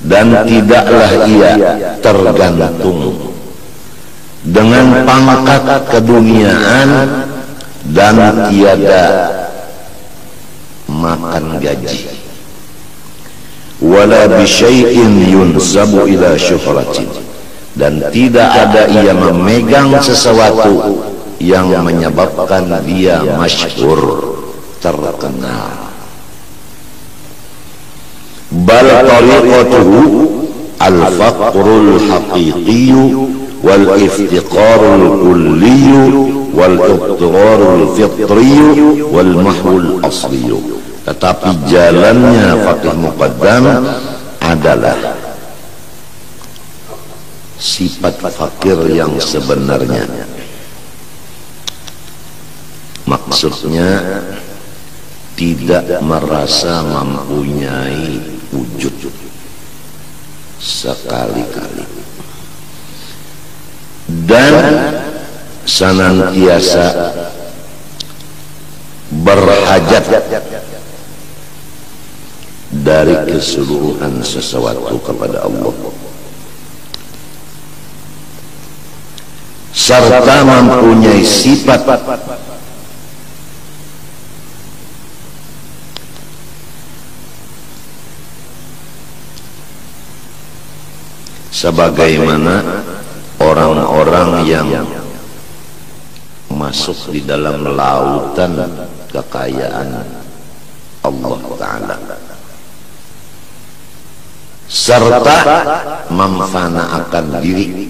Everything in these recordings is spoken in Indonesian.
dan tidaklah ia tergantung dengan pangkat keduniaan dan tiada makan gaji, wala bisyai'in yunsabu ila syuhratin, dan tidak ada ia memegang sesuatu yang menyebabkan dia masyhur, terkenal. Bal tariqatuhu al-faqrul haqiqiyyu wal iftiqarul kulliyyu wal ibtirarul fitriyyu wal mahwul asliyyu. Tetapi jalannya Faqih Muqaddam adalah sifat fakir yang sebenarnya. Maksudnya tidak merasa mempunyai wujud sekali-kali, dan senantiasa berhajat dari keseluruhan sesuatu kepada Allah, serta mempunyai sifat sebagaimana orang-orang yang masuk di dalam lautan kekayaan Allah Ta'ala, serta memfanaakan diri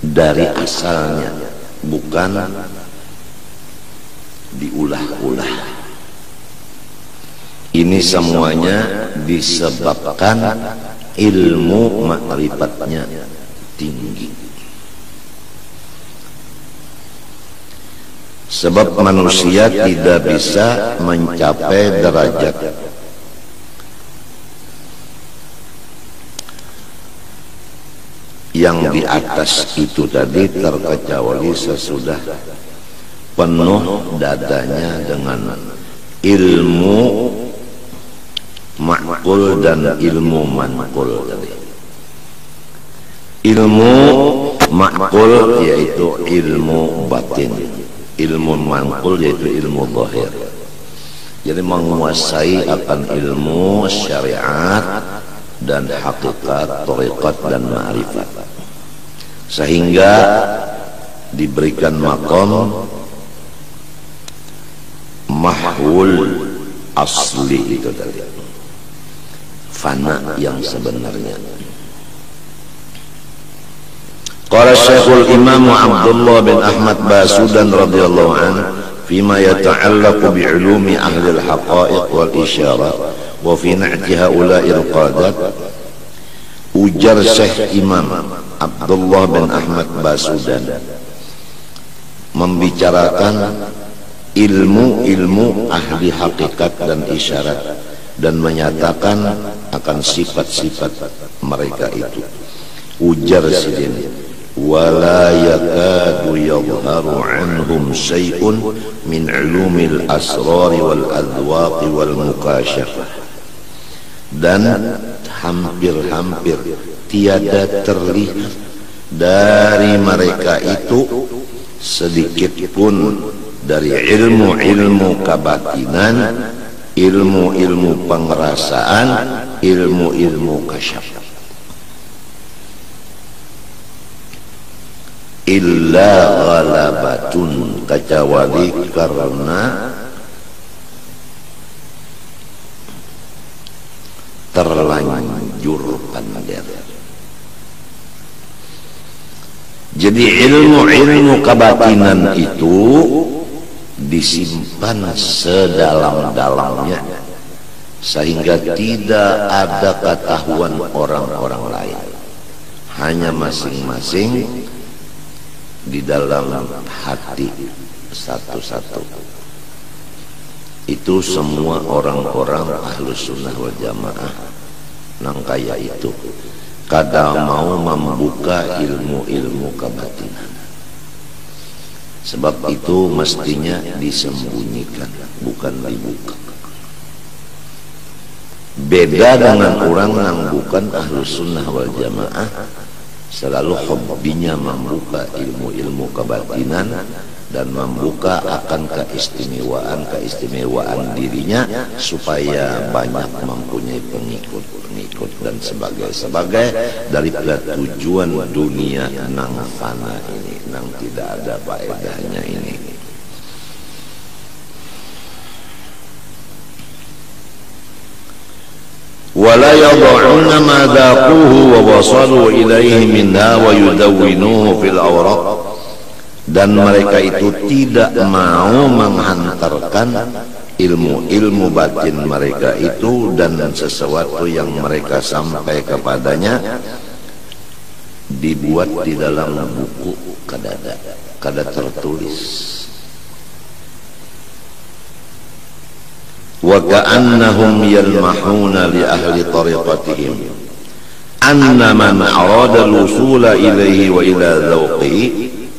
dari asalnya, bukan diulah-ulah. Ini semuanya disebabkan ilmu ma'rifatnya tinggi. Sebab manusia tidak bisa mencapai derajat yang di atas itu tadi terkecuali sesudah penuh dadanya dengan ilmu ma'qul dan ilmu manqul tadi. Ilmu ma'qul yaitu ilmu batin, ilmu manqul yaitu ilmu zahir. Jadi menguasai akan ilmu syariat dan hakikat, thariqat dan ma'rifat, sehingga diberikan maqam mahwul asli itu tadi, fana yang sebenarnya. Qala Syekhul Imam Abdullah bin Ahmad Basudan radhiyallahu anhu fima yata'allaqu bi'ulumi ahli al-haqa'iq wal isyarat wa fi na'ti haula'i al-qadat. Ujar Syekh Imam Abdullah bin Ahmad Basudan membicarakan ilmu-ilmu ahli hakikat dan isyarat dan menyatakan akan sifat-sifat mereka itu. Ujar sidin, wala yakadu yadharu anhum syai'un min ulumil asrari wal adwaqi wal mukashafah, dan hampir-hampir tiada terlihat dari mereka itu sedikit pun dari ilmu-ilmu kebatinan, ilmu-ilmu pengerasaan, ilmu-ilmu kasyaf, illa ghalabatun, kecuali karena terlanjur pandai. Jadi ilmu-ilmu kebatinan itu disimpan sedalam-dalamnya sehingga tidak ada ketahuan orang-orang lain, hanya masing-masing di dalam hati satu-satu. Itu semua orang-orang Ahlus Sunnah wal Jamaah nang kaya itu kada mau membuka ilmu-ilmu kebatinan. Sebab itu mestinya disembunyikan, bukan dibuka. Beda dengan orang yang bukan ahlus sunnah wal jamaah, selalu hobinya membuka ilmu-ilmu kebatinan dan membuka akan keistimewaan dirinya supaya banyak mempunyai pengikut dan sebagai daripada tujuan dunia nang fana ini, nang tidak ada faedahnya ini. ولا يضعون ما ذاقوه ووصلوا إليه منها ويدونوه في الأوراق, dan mereka itu tidak mau menghantarkan ilmu-ilmu batin mereka itu dan sesuatu yang mereka sampai kepadanya dibuat di dalam buku kada tertulis. Wa ka'annahum yalmahuna li ahli tariqatihim anna man arada al-wusula ilaihi wa ila dhawqihi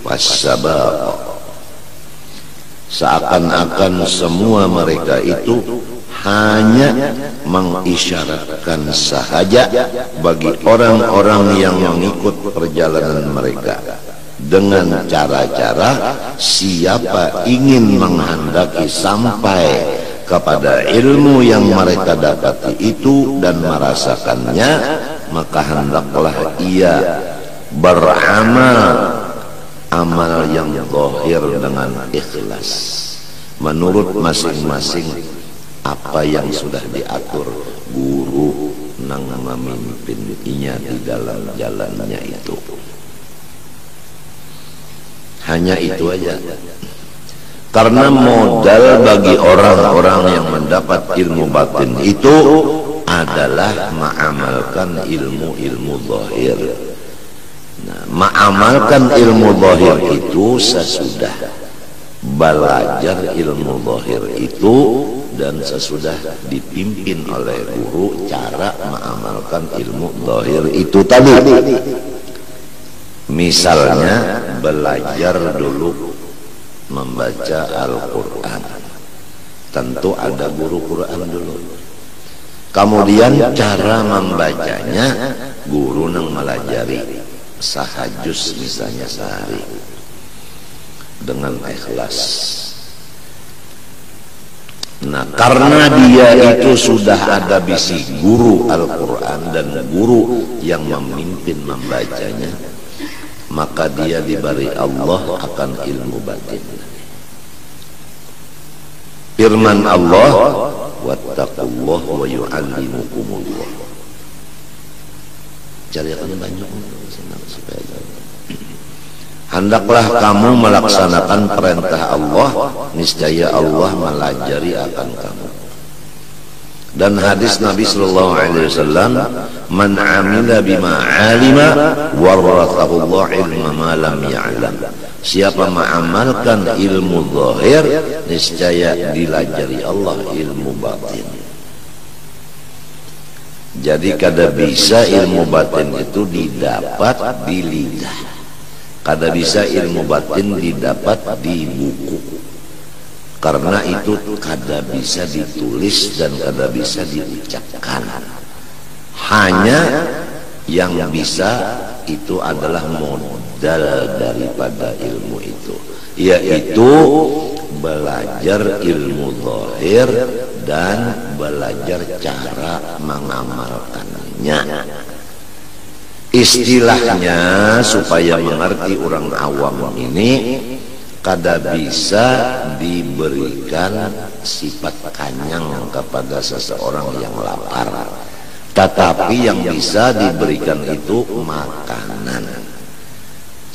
was-sabaq. Seakan-akan semua mereka itu hanya mengisyaratkan sahaja bagi orang-orang yang mengikut perjalanan mereka dengan cara-cara siapa ingin menghendaki sampai kepada ilmu yang mereka dapati itu dan merasakannya, maka hendaklah ia beramal amal yang zahir dengan ikhlas menurut masing-masing apa yang sudah diatur guru nang memimpinnya di dalam jalannya itu. Hanya itu aja. Karena modal bagi orang-orang yang mendapat ilmu batin itu adalah mengamalkan ilmu-ilmu zahir. Nah, mengamalkan ilmu zahir itu sesudah belajar ilmu zahir itu dan sesudah dipimpin oleh guru cara mengamalkan ilmu zahir itu tadi. Misalnya belajar dulu membaca Al-Quran, tentu ada guru Quran dulu. Kemudian cara membacanya guru nang melajari sahajus misalnya sehari dengan ikhlas. Nah, karena dia itu sudah ada bisi guru Al-Quran dan guru yang memimpin membacanya, maka dia diberi Allah akan ilmu batin. Firman Allah, wattaqullah wa yu'allimukumullah. Carikan banyak supaya hendaklah kamu melaksanakan perintah Allah, niscaya Allah melajari akan kamu. Dan hadis Nabi sallallahu alaihi wasallam, man amila bima alima warathahu Allah ilma ma lam ya'lam. Siapa mengamalkan ilmu zahir, niscaya dilajari Allah ilmu batin. Jadi kada bisa ilmu batin itu didapat di lidah, kada bisa ilmu batin didapat di buku. Karena itu kada bisa ditulis dan kada bisa diucapkan. Hanya yang bisa itu adalah modal daripada ilmu itu, yaitu belajar ilmu zahir dan belajar cara mengamalkannya. Istilahnya supaya mengerti orang awam ini, kada bisa diberikan sifat kanyang kepada seseorang yang lapar, tetapi yang bisa diberikan itu makanan.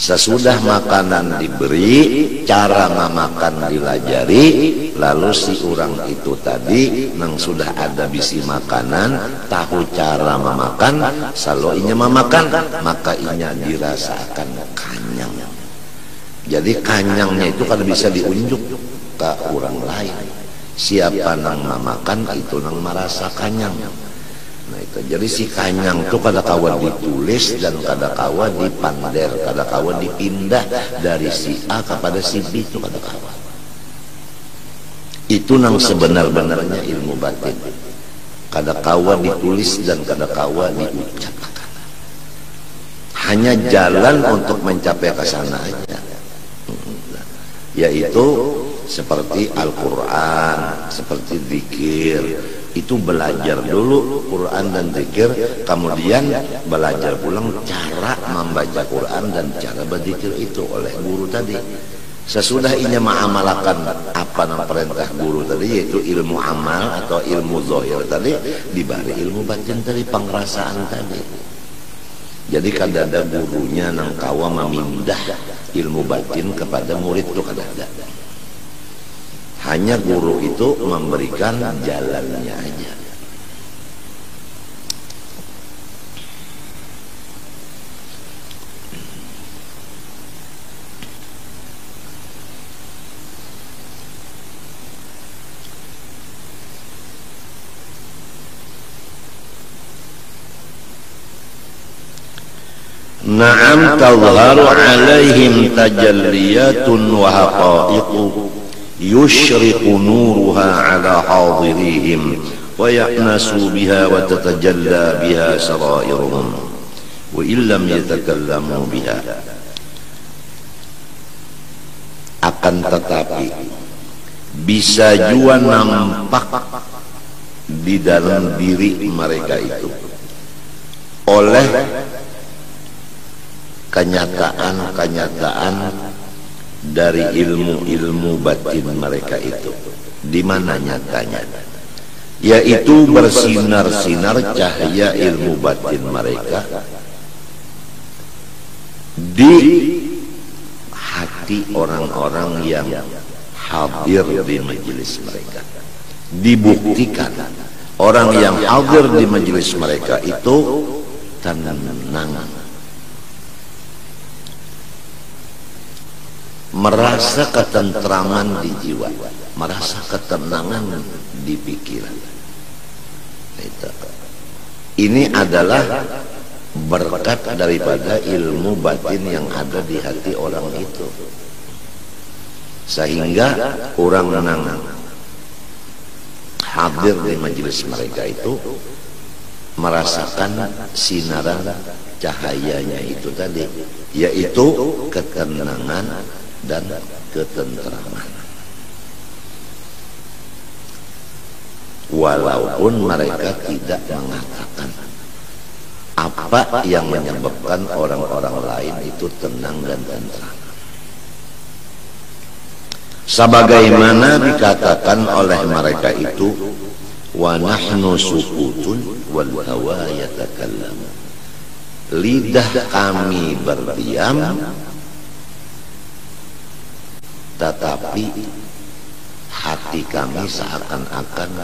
Sesudah makanan diberi, cara memakan dilajari, lalu si orang itu tadi nang sudah ada bisi makanan, tahu cara memakan, selalu inya memakan, maka inya dirasakan kanyang. Jadi kanyangnya itu kada bisa diunjuk ke orang lain. Siapa nang memakan itu nang merasa kanyang. Nah itu, jadi si kanyang itu kada kawan ditulis dan kada kawan dipander, kada kawan dipindah dari si A kepada si B, itu kada kawan. Itu nang sebenar-benarnya ilmu batin. kadakawa ditulis dan kadakawa diucapkan. Hanya jalan untuk mencapai ke sana aja, yaitu seperti Al-Quran, seperti zikir. Itu belajar dulu Quran dan zikir, kemudian belajar pulang cara membaca Quran dan cara berzikir itu oleh guru tadi. Sesudah ini mengamalkan apa nama perintah guru tadi, yaitu ilmu amal atau ilmu zahir tadi, diberi ilmu batin tadi, pengrasaan tadi. Jadi kadang ada gurunya nang kawa memindah ilmu batin kepada murid itu kadang ada. Hanya guru itu memberikan jalannya aja. Na'am tadharu alaihim tajalliyatun wa haqa'iqu yushriqu nuruha ala hadirihim wa ya'nasu biha wa tatajalla biha sarairuhum wa illam yatakallamu biha. Akan tetapi bisa juga nampak di dalam diri mereka itu oleh kenyataan-kenyataan dari ilmu-ilmu batin mereka itu. Di mana nyatanya? Yaitu bersinar-sinar cahaya ilmu batin mereka di hati orang-orang yang hadir di majelis mereka. Dibuktikan orang yang hadir di majelis mereka itu tenang, merasa ketentraman di jiwa, merasa ketenangan di pikiran. Ini adalah berkat daripada ilmu batin yang ada di hati orang itu, sehingga orang yang hadir di majelis mereka itu merasakan sinaran cahayanya itu tadi, yaitu ketenangan dan ketentraman. Walaupun mereka tidak mengatakan apa yang menyebabkan orang-orang lain itu tenang dan tentram, sebagaimana dikatakan oleh mereka itu, wa nahnu sukutun wal hawa yatakallamu, lidah kami berdiam tetapi hati kami seakan-akan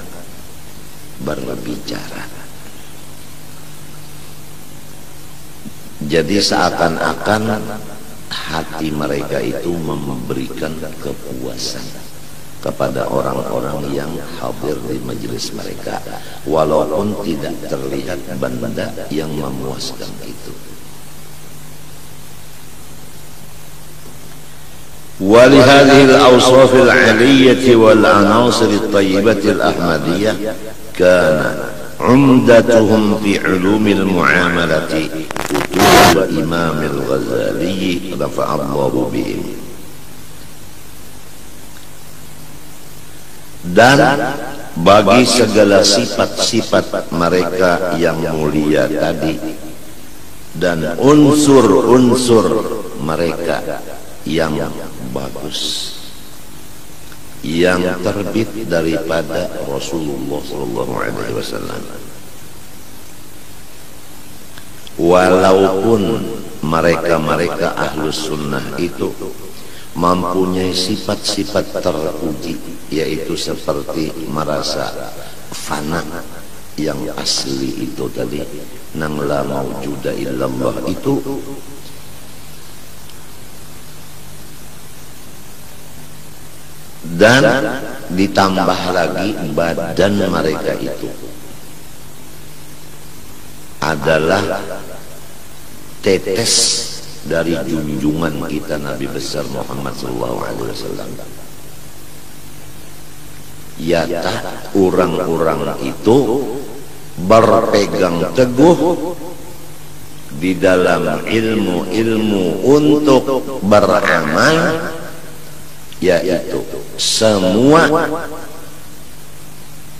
berbicara. Jadi seakan-akan hati mereka itu memberikan kepuasan kepada orang-orang yang hadir di majelis mereka, walaupun tidak terlihat benda yang memuaskan itu. ولهذه الأوصاف العلية والعناصر الطيبة الأحمدية كان عمدتهم في علوم المعاملة كتب الإمام الغزالي رفع الله بهم. Dan bagi segala sifat-sifat mereka yang mulia tadi dan unsur-unsur mereka yang bagus, yang terbit daripada Rasulullah SAW. Walaupun mereka ahlus sunnah itu mempunyai sifat-sifat terpuji, yaitu seperti merasa fana yang asli itu tadi, nang la maujuda illallah itu, dan ditambah lagi badan mereka itu adalah tetes dari junjungan kita Nabi besar Muhammad SAW. Yata orang-orang itu berpegang teguh di dalam ilmu-ilmu untuk beramal, yaitu semua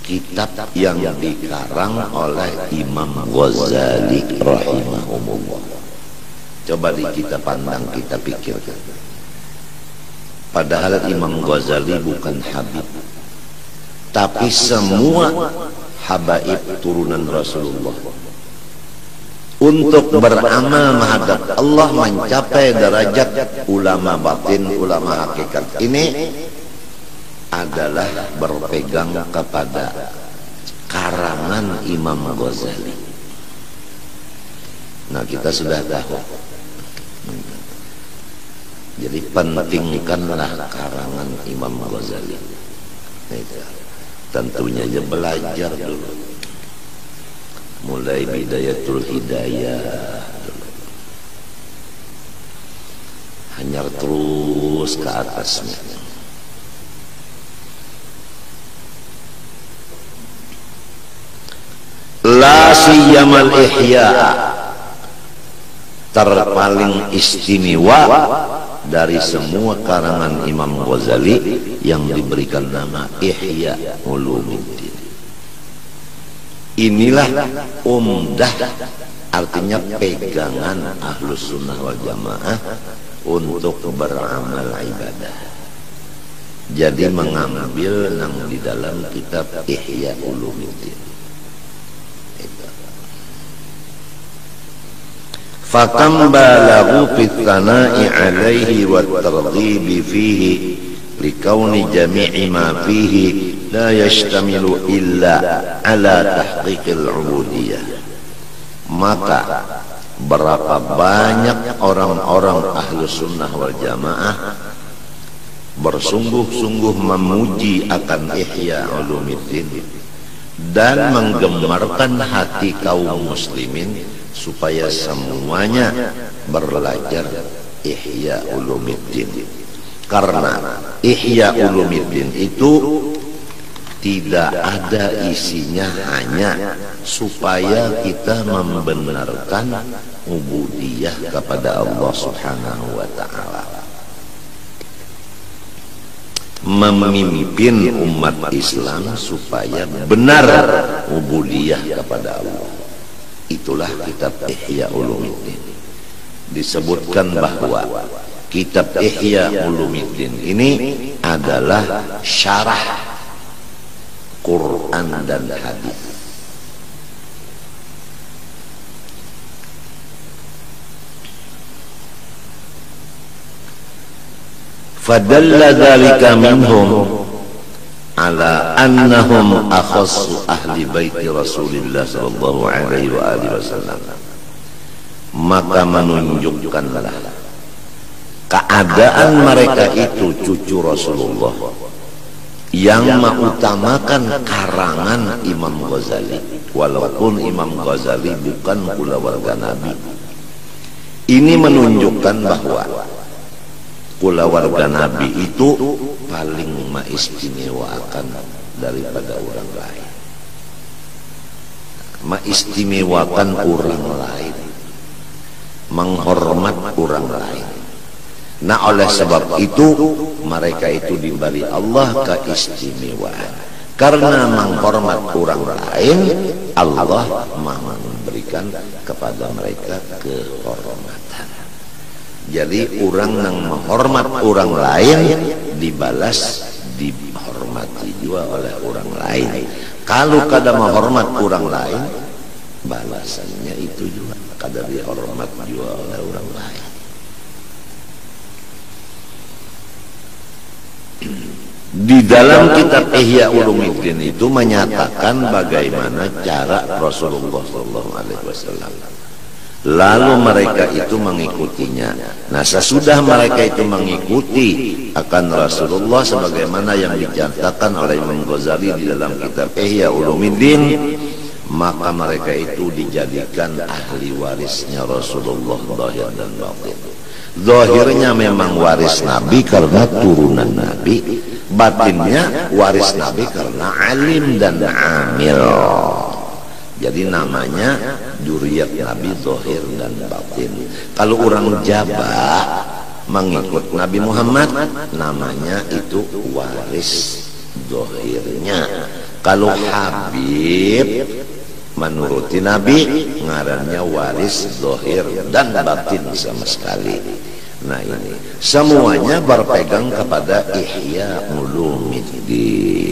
kitab yang dikarang oleh Imam Ghazali rahimahumullah. Coba kita pandang, kita pikirkan. Padahal Imam Ghazali bukan habib, tapi semua habaib turunan Rasulullah untuk beramal menghadap Allah, mencapai derajat ulama batin, ulama hakikat. Ini adalah berpegang kepada karangan Imam Ghazali. Nah, kita sudah tahu. Jadi pentingkanlah karangan Imam Ghazali. Tentunya aja belajar dulu, mulai Bidayatul Hidayah dulu, hanyar terus ke atasnya. La siyamal ihya, terpaling istimewa dari semua karangan Imam Ghazali yang diberikan nama Ihya Ulumuddin. Inilah umdah, artinya pegangan Ahlus Sunnah wal Jamaah untuk beramal ibadah. Jadi mengambil yang di dalam kitab Ihya Ulumuddin. Fakam balaghu fit tsana'i 'alaihi wat targhibi fihi likauni jami'i ma fihi la yashtamilu illa ala tahqiqil 'ubudiyah. Maka berapa banyak orang-orang Ahlus Sunnah wal Jamaah bersungguh-sungguh memuji akan Ihya Ulumuddin dan menggemarkan hati kaum muslimin supaya semuanya belajar Ihya Ulumuddin. Karena Ihya Ulumuddin itu tidak ada isinya hanya supaya kita membenarkan ubudiyah kepada Allah Subhanahu wa ta'ala, memimpin umat Islam supaya benar ubudiyah kepada Allah. Itulah kitab Ihya Ulumuddin. Disebutkan bahwa kitab Ihya Ulumuddin ini adalah syarah Quran dan hadis. Fadalla dzalika minhum ala annahum akhassu ahli baiti Rasulillah sallallahu alaihi wa alihi wasallam. Maka menunjukkanlah keadaan mereka itu cucu Rasulullah yang mengutamakan karangan Imam Ghazali, walaupun Imam Ghazali bukan pula warga Nabi. Ini menunjukkan bahwa pula warga Nabi itu paling mengistimewakan daripada orang lain, mengistimewakan orang lain, menghormat orang lain. Nah, oleh sebab itu mereka itu diberi Allah keistimewaan. Karena menghormat orang lain, Allah memberikan kepada mereka kehormatan. Jadi orang yang menghormat orang lain dibalas, dihormati juga oleh orang lain. Kalau kada menghormat orang lain, balasannya itu juga kada dihormat juga oleh orang lain. Di dalam kitab Ihya Ulumuddin itu menyatakan bagaimana cara Rasulullah SAW. Lalu mereka itu mengikutinya. Nah, sesudah mereka itu mengikuti akan Rasulullah sebagaimana yang dicatatkan oleh Imam Ghazali di dalam kitab Ihya Ulumuddin, maka mereka itu dijadikan ahli warisnya Rasulullah zahir dan batin. Zahirnya memang waris Nabi karena turunan Nabi, batinnya waris Nabi karena alim dan amil. Jadi namanya dzurriyyat Nabi zahir dan batin. Kalau orang Jawa mengikut Nabi Muhammad, namanya itu waris zahirnya. Kalau Habib menuruti Nabi, ngarannya waris zahir dan batin sama sekali. Nah ini semuanya berpegang kepada Ihya Ulumuddin.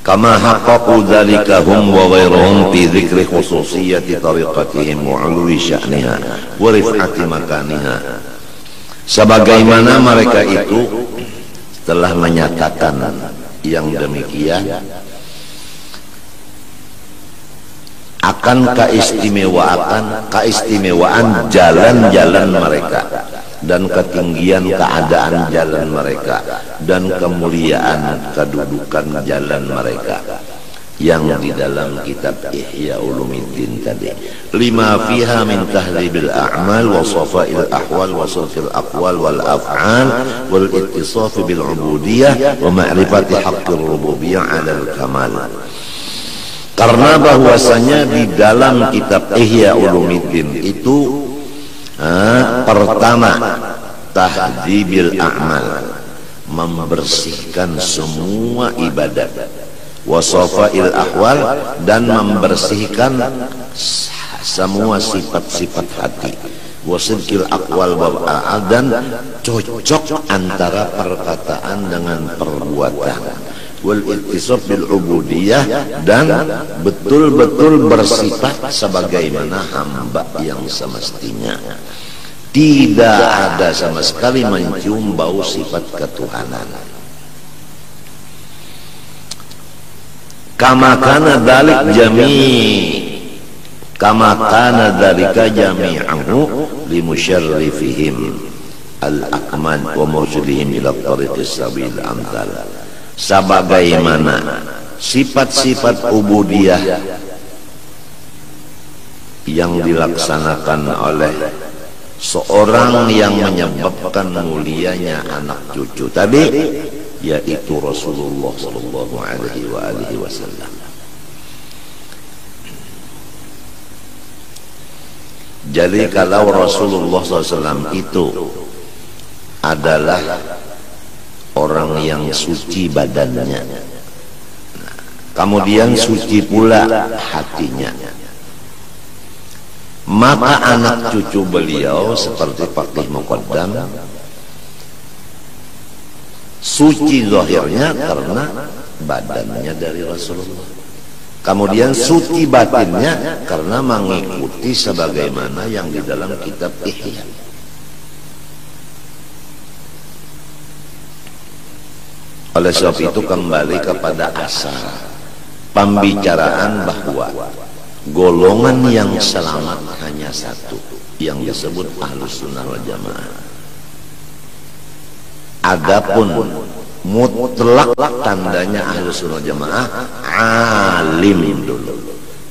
Kama haqqaqu dzalika hum wa ghairuhum fi dzikri khususiyyati tariqatihim wa 'ulwi sya'niha wa rif'ati makaniha. Sebagaimana mereka itu telah menyatakan yang demikian akan keistimewaan jalan-jalan mereka dan ketinggian keadaan jalan mereka dan kemuliaan kedudukan jalan mereka yang di dalam kitab Ihya Ulumuddin tadi. Lima fiha min tahdzibil a'mal wa safa'il ahwal wa sulhil aqwal wal af'al wal ittisaf bil ubudiyyah wa ma'rifati haqqir rububiyyah 'alal kamal. Karena bahwasanya di dalam kitab Ihya Ulumuddin itu pertama tahdzibil a'mal, membersihkan semua ibadat, wasafail ahwal, dan membersihkan semua sifat-sifat hati, wasidqil aqwal wal dan cocok antara perkataan dengan perbuatan, wal ittisaf bil ubudiyyah, dan betul-betul bersifat sebagaimana hamba yang semestinya. Tidak ada sama sekali mencium bau sifat ketuhanan. Kama kana dzalika jami'ahu limusyarrifihim al-akmal wa mursyidihim ila tariqis sabil amthal. Sebagaimana sifat-sifat ubudiyah yang dilaksanakan oleh seorang yang menyebabkan mulianya anak cucu tadi, yaitu Rasulullah sallallahu alaihi wasallam. Jadi kalau Rasulullah SAW itu adalah orang yang suci badannya, kemudian suci pula hatinya, maka anak cucu beliau seperti Faqih Muqaddam suci zahirnya karena badannya dari Rasulullah, kemudian suci batinnya karena mengikuti sebagaimana yang di dalam kitab Ihya. Oleh sebab itu kembali kepada asal pembicaraan bahwa golongan yang selamat hanya satu, yang disebut Ahlus Sunnah wal Jamaah. Adapun mutlak tandanya Ahlus Sunnah wal Jamaah alim dulu,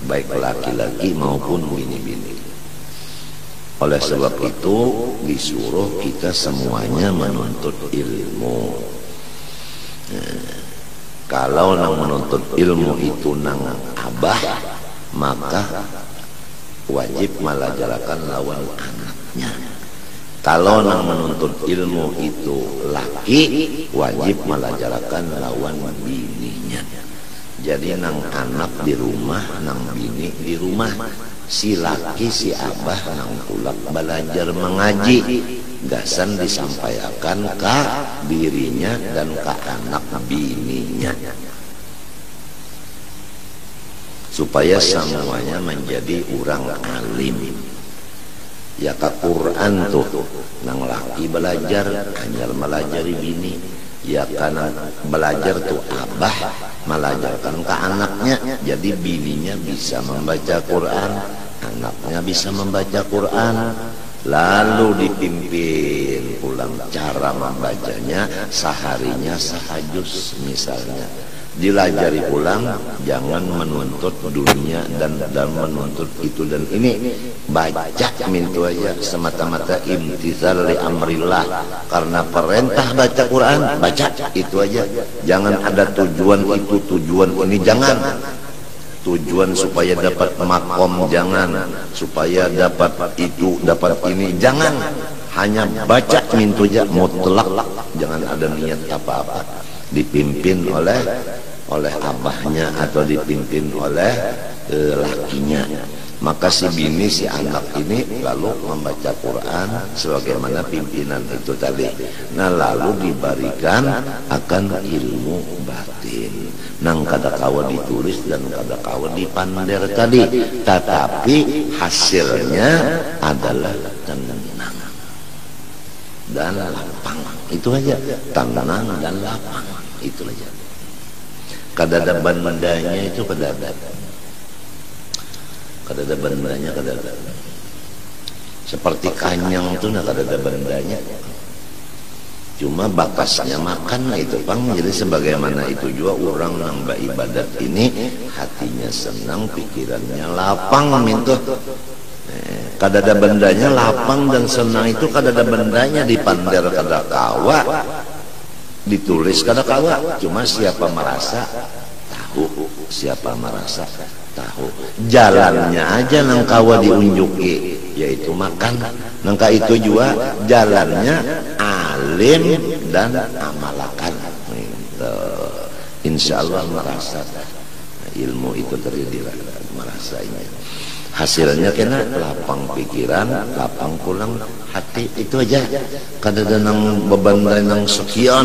baik laki-laki maupun bini-bini. Oleh sebab itu disuruh kita semuanya menuntut ilmu. Kalau nang menuntut ilmu itu nang abah, maka wajib melajarakan lawan anaknya. Kalau nang menuntut ilmu itu laki, wajib melajarakan lawan bininya. Jadi nang anak di rumah, nang bini di rumah. Si laki, si abah nang pulak belajar mengaji, gasan disampaikan ke dirinya dan ke anak bininya, supaya semuanya menjadi orang alim. Ya ke Quran tuh nang laki belajar hanya melajari bini, ya karena belajar tuh abah melajarkan ke anaknya, jadi bininya bisa membaca Quran, anaknya bisa membaca Quran. Lalu dipimpin pulang cara membacanya, seharinya sahajus misalnya, dilajari pulang, jangan menuntut dunia dan menuntut itu dan ini. Baca mintu aja semata-mata imtithal li amrillah, karena perintah baca Quran, baca itu aja. Jangan ada tujuan itu, tujuan ini, jangan. Tujuan supaya dapat makom, jangan. Supaya dapat itu, dapat ini, jangan. Hanya baca mintu aja mutlak, jangan ada niat apa-apa. Dipimpin oleh abahnya atau dipimpin oleh lakinya. Maka si bini, si anak ini lalu membaca Quran sebagaimana pimpinan itu tadi. Nah lalu diberikan akan ilmu batin. Nang kada kawa ditulis dan kada kawa dipander tadi, tetapi hasilnya adalah tenang dan lapang. Itu aja, tenang dan lapang. Itu aja. Kada ada bandanya itu, kada ada bandanya, kada ada. Seperti kanyang itu, kada ada bandanya. Cuma bakasnya makan itu Bang. Jadi sebagaimana itu juga orang yang beribadat ini hatinya senang, pikirannya lapang mintu. Kada ada bendanya, lapang dan senang itu kada ada bendanya, dipander kada kawa, ditulis kada kawa. Cuma siapa merasa tahu, siapa merasa tahu. Jalannya aja nang kawa diunjuki, yaitu makan. Nangka itu juga jalannya alim dan amalakan. Insya Allah merasa ilmu itu terjadi, merasanya. Hasilnya kena lapang pikiran, lapang pulang hati. Itu aja. Kada ada nang beban nang sekian,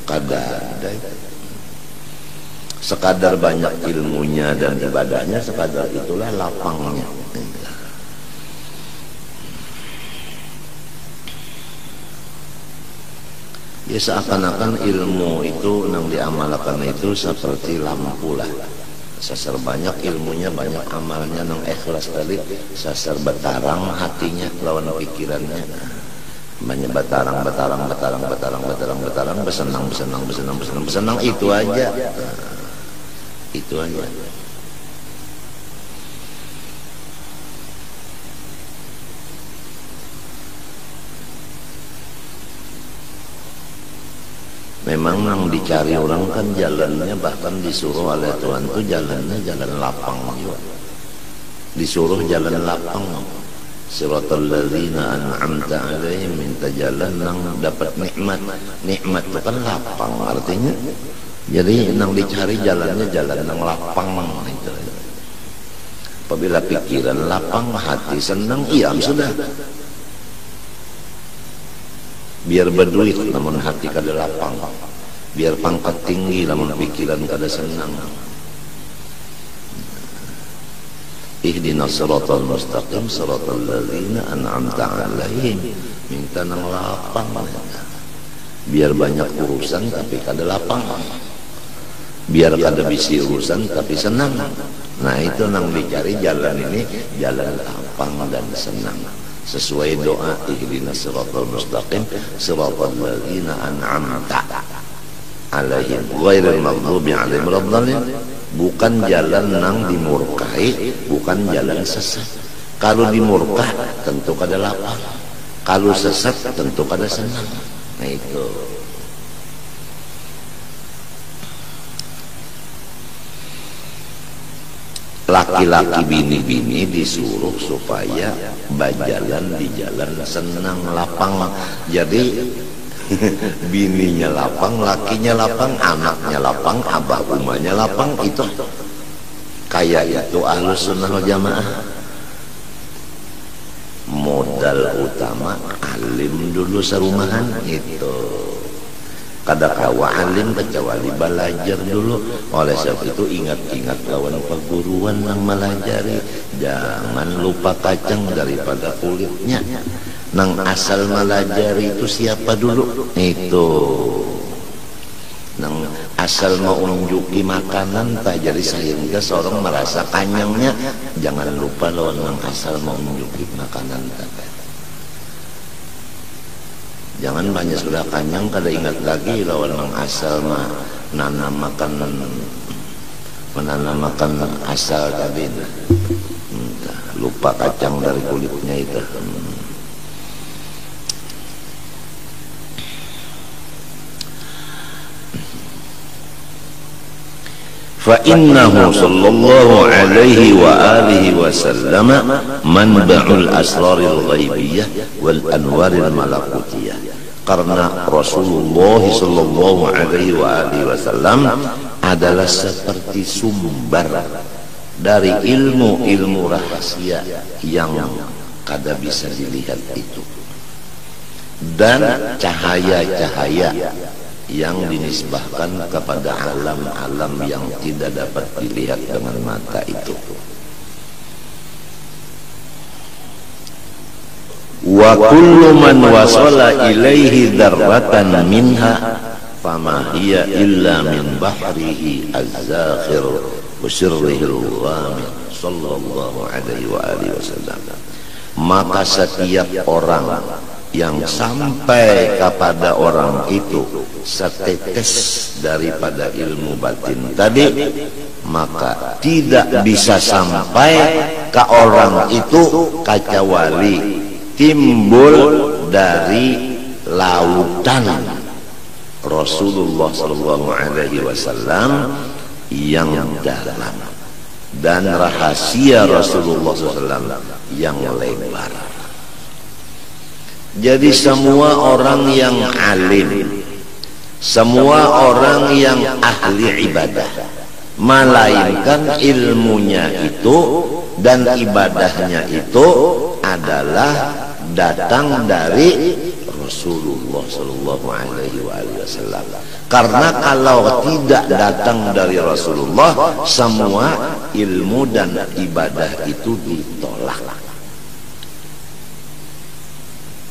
kada ada. Sekadar banyak ilmunya dan ibadahnya, sekadar itulah lapangnya. Ya seakan-akan ilmu itu nang diamalkan itu seperti lampu lah. Sasar banyak ilmunya, banyak amalnya, nang ikhlas tadi sasar betarang hatinya lawan pikirannya. Banyak betarang, besenang itu aja. Itu aja. Memang yang dicari orang kan jalannya, bahkan disuruh oleh Tuhan tuh jalannya jalan lapang juga. Disuruh jalan lapang. Siratal ladzina an'amta 'alaihim, minta jalan nang dapat nikmat. Nikmat itu kan lapang artinya. Jadi nang dicari jalannya jalan nang lapang itu. Apabila pikiran lapang, hati senang, iya sudah. Biar berduit namun hati kada lapang, biar pangkat tinggi namun pikiran kada senang. Ihdinas siratal mustaqim siratal ladzina an'amta 'alaihim, minta nang lapang. Biar banyak urusan tapi kada lapang, biar kada bisi urusan tapi senang. Nah itu nang dicari jalan ini, jalan lapang dan senang. Sesuai doa ihdinas siratal mustaqim siratal ladzina an'amta 'alaihim ghairil maghdubi 'alaihim waladdallin. Bukan jalan nang dimurkai, bukan jalan sesat. Kalau dimurka tentu kada lapang, kalau sesat tentu kada senang. Nah itu. Laki-laki bini-bini disuruh supaya berjalan di jalan senang lapang. Jadi bininya lapang, lakinya lapang, anaknya lapang, abah umahnya lapang. Itu kayak itu Ahlus Sunnah wal Jamaah. Modal utama alim dulu serumahan itu. Kada kawa alim kecuali belajar dulu. Oleh sebab itu ingat-ingat lawan perguruan yang melajari. Jangan lupa kacang daripada kulitnya. Nang asal melajari itu siapa dulu? Itu nang asal mau unjuki makanan tak jadi sehingga seorang merasa kanyangnya. Jangan lupa lawan nang asal mau unjuki makanan tak. Jangan banyak sudah kanyang kada ingat lagi lawan nang asal mah menanam asal tadi, lupa kacang dari kulitnya itu. فإنه صلى الله عليه وآله وسلم منبع الأسرار الغيبية والأنوار الملكوتية. Karena Rasulullah sallallahu alaihi wasallam adalah seperti sumber dari ilmu-ilmu rahasia yang kada bisa dilihat itu, dan cahaya-cahaya yang dinisbahkan kepada alam-alam yang tidak dapat dilihat dengan mata itu. Wa kullu man wasala ilaihi dzarratan minha fama hiya illa min bahrihi az-zakhir wa sirrihi al-ghamid sallallahu alaihi wa alihi wasallam. Maka setiap orang yang sampai kepada orang itu setetes daripada ilmu batin tadi, maka tidak bisa sampai ke orang itu kecuali timbul dari lautan Rasulullah sallallahu alaihi wasallam yang dalam dan rahasia Rasulullah SAW yang lebar. Jadi semua orang yang alim, semua orang yang ahli ibadah, melainkan ilmunya itu dan ibadahnya itu adalah datang dari Rasulullah sallallahu alaihi wasallam. Karena kalau tidak datang dari Rasulullah, semua ilmu dan ibadah itu ditolak.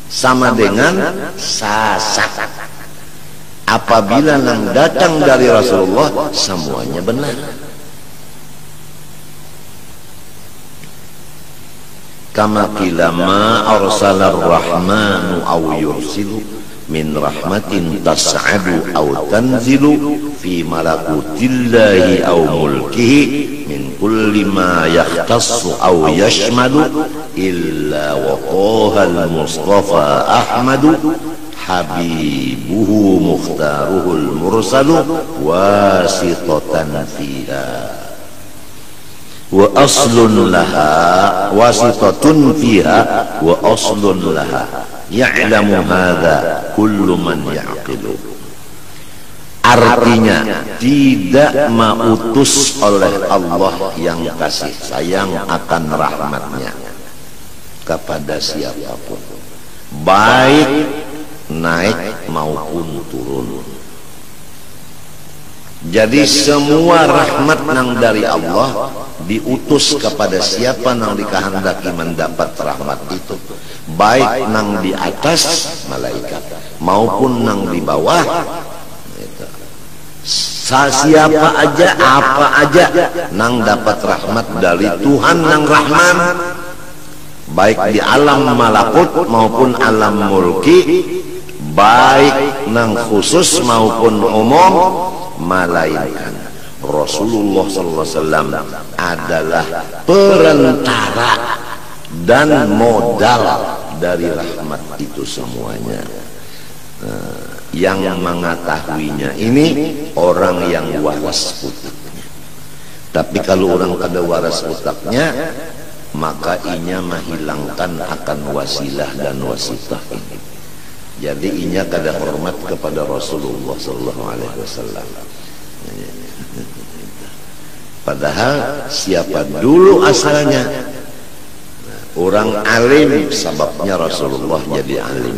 Sama dengan sasat. Apabila yang datang dari Rasulullah, semuanya benar. Kama qila ma arsalar rahmanu aw yursilu min rahmatin tas'adu aw tanzilu fi malakutillahi aw mulkihi min kulli ma yahtassu aw yashmalu illa wa qahal mustafa ahmadu habibuhu mukhtaruhul mursalu wasitatan fiha wa aslun laha wasitatun fiha wa aslun laha ya'lamu hadha kullu man ya'qilu. Artinya tidak mautus oleh Allah yang kasih sayang akan rahmatnya kepada siapapun, baik naik maupun turun. Jadi semua rahmat nang dari Allah diutus kepada siapa nang dikehendaki mendapat rahmat itu, baik nang di atas malaikat maupun nang di bawah. Siapa aja, apa aja nang dapat rahmat dari Tuhan nang Rahman, baik di alam malakut maupun alam mulki, baik nang khusus maupun umum, melainkan Rasulullah SAW adalah perantara dan modal dari rahmat itu semuanya. Yang mengetahuinya ini orang yang waras utaknya. Tapi kalau orang kada waras utaknya, maka inya menghilangkan akan wasilah dan wasitah ini. Jadi inya kada hormat kepada Rasulullah SAW. Padahal siapa dulu asalnya? Orang alim sebabnya Rasulullah jadi alim.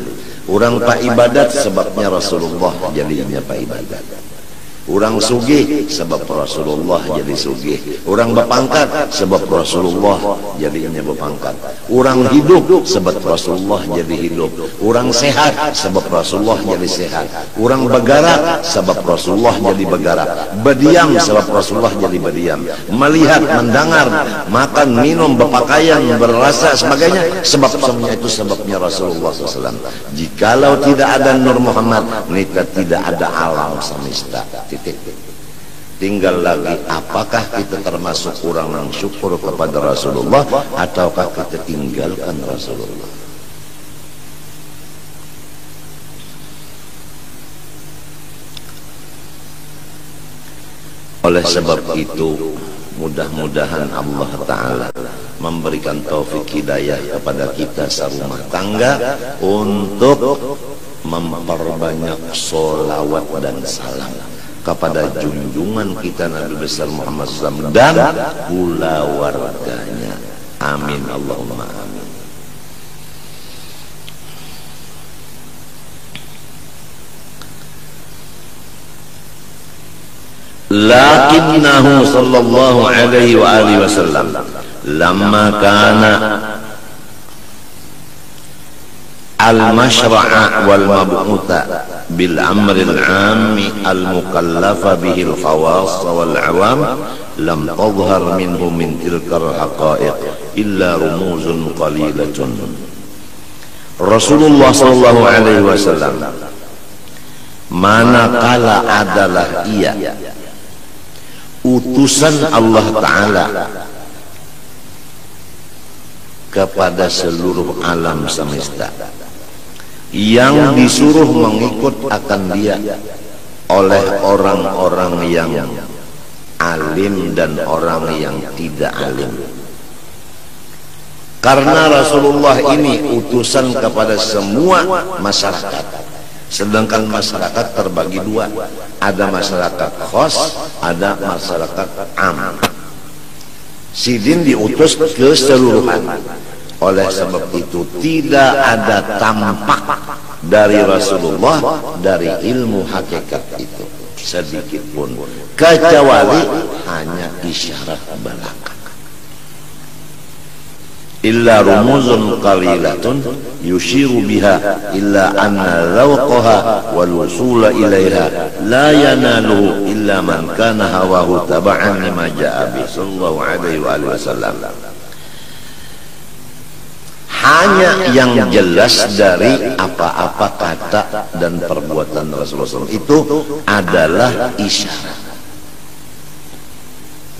Orang pak ibadat sebabnya Rasulullah jadinya pak ibadat. Orang sugih sebab Rasulullah jadi sugih. Orang berpangkat sebab Rasulullah jadinya berpangkat. Orang hidup sebab Rasulullah jadi hidup. Orang sehat sebab Rasulullah jadi sehat. Orang bergerak sebab Rasulullah jadi bergerak. Berdiam sebab Rasulullah jadi berdiam. Melihat, mendengar, makan, minum, berpakaian, berrasa sebagainya, sebab semuanya itu sebabnya Rasulullah SAW. Jikalau tidak ada Nur Muhammad, maka tidak ada alam semesta. titik. Tinggal lagi apakah kita termasuk orang yang syukur kepada Rasulullah ataukah kita tinggalkan Rasulullah. Oleh sebab itu, mudah-mudahan Allah Ta'ala memberikan taufik hidayah kepada kita serumah tangga untuk memperbanyak sholawat dan salam kepada junjungan kita Nabi besar Muhammad SAW dan pula warganya. Amin Allahumma amin. Lakinnahu sallallahu alaihi wa alihi wasallam lamma kana al-mashra'a wal mab'utha bil amri al-'ammi al-mukallafa bihi al-khawas wal 'awam lam tadhhar minhu min tilka al-haqa'iq illa rumuzun qalilatun. Rasulullah sallallahu alaihi wasallam manakala adalah ia utusan Allah Ta'ala kepada seluruh alam semesta, yang disuruh mengikut akan dia oleh orang-orang yang alim dan orang yang tidak alim. Karena Rasulullah ini utusan kepada semua masyarakat, sedangkan masyarakat terbagi dua, ada masyarakat khos, ada masyarakat am. Sidin diutus keseluruhan. Oleh sebab itu tidak ada tampak dari Rasulullah dari ilmu hakikat itu sedikit pun, kecuali hanya isyarat belaka. Illa rumuzun qalilatun yushiru biha illa anna zawqaha wal wusula ilaiha la yanaluhu illa man kana hawahu taba'an lima ja'a bi sallallahu alaihi wa sallam. Hanya yang jelas dari apa-apa kata dan perbuatan Rasulullah SAW itu adalah isyarat.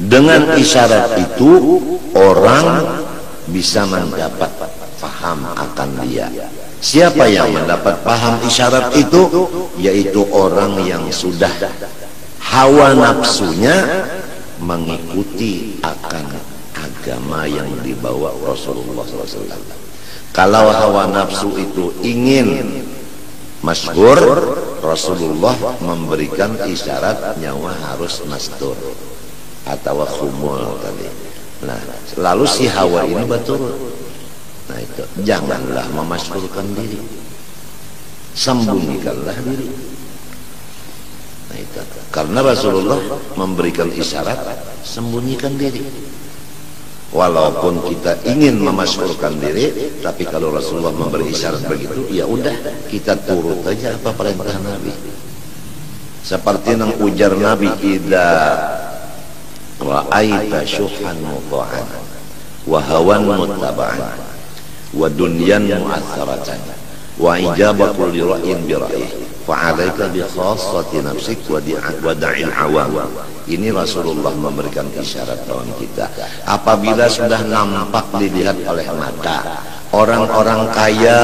Dengan isyarat itu orang bisa mendapat paham akan dia. Siapa yang mendapat paham isyarat itu? Yaitu orang yang sudah hawa nafsunya mengikuti akan agama yang dibawa Rasulullah SAW. Kalau hawa nafsu itu ingin masyhur, Rasulullah memberikan isyarat nyawa harus mastur atau khumul tadi. Nah, lalu si hawa ini betul. Nah itu, janganlah memasyhurkan diri, sembunyikanlah diri. Nah itu, karena Rasulullah memberikan isyarat sembunyikan diri. Walaupun kita ingin memasyhurkan diri, tapi kalau Rasulullah memberi isyarat begitu, ya udah kita turut aja apa perintah Nabi. Seperti yang ujar Nabi, idza ra'aita syuhan muta'an wa hawan muttaba'an wa dunyan mu'atharatan wa ijabatul lira'in bira'ih fa'alaika bi khassati nafsik wa da'il awam. Ini Rasulullah memberikan isyarat kawan kita. Apabila sudah nampak dilihat oleh mata, orang-orang kaya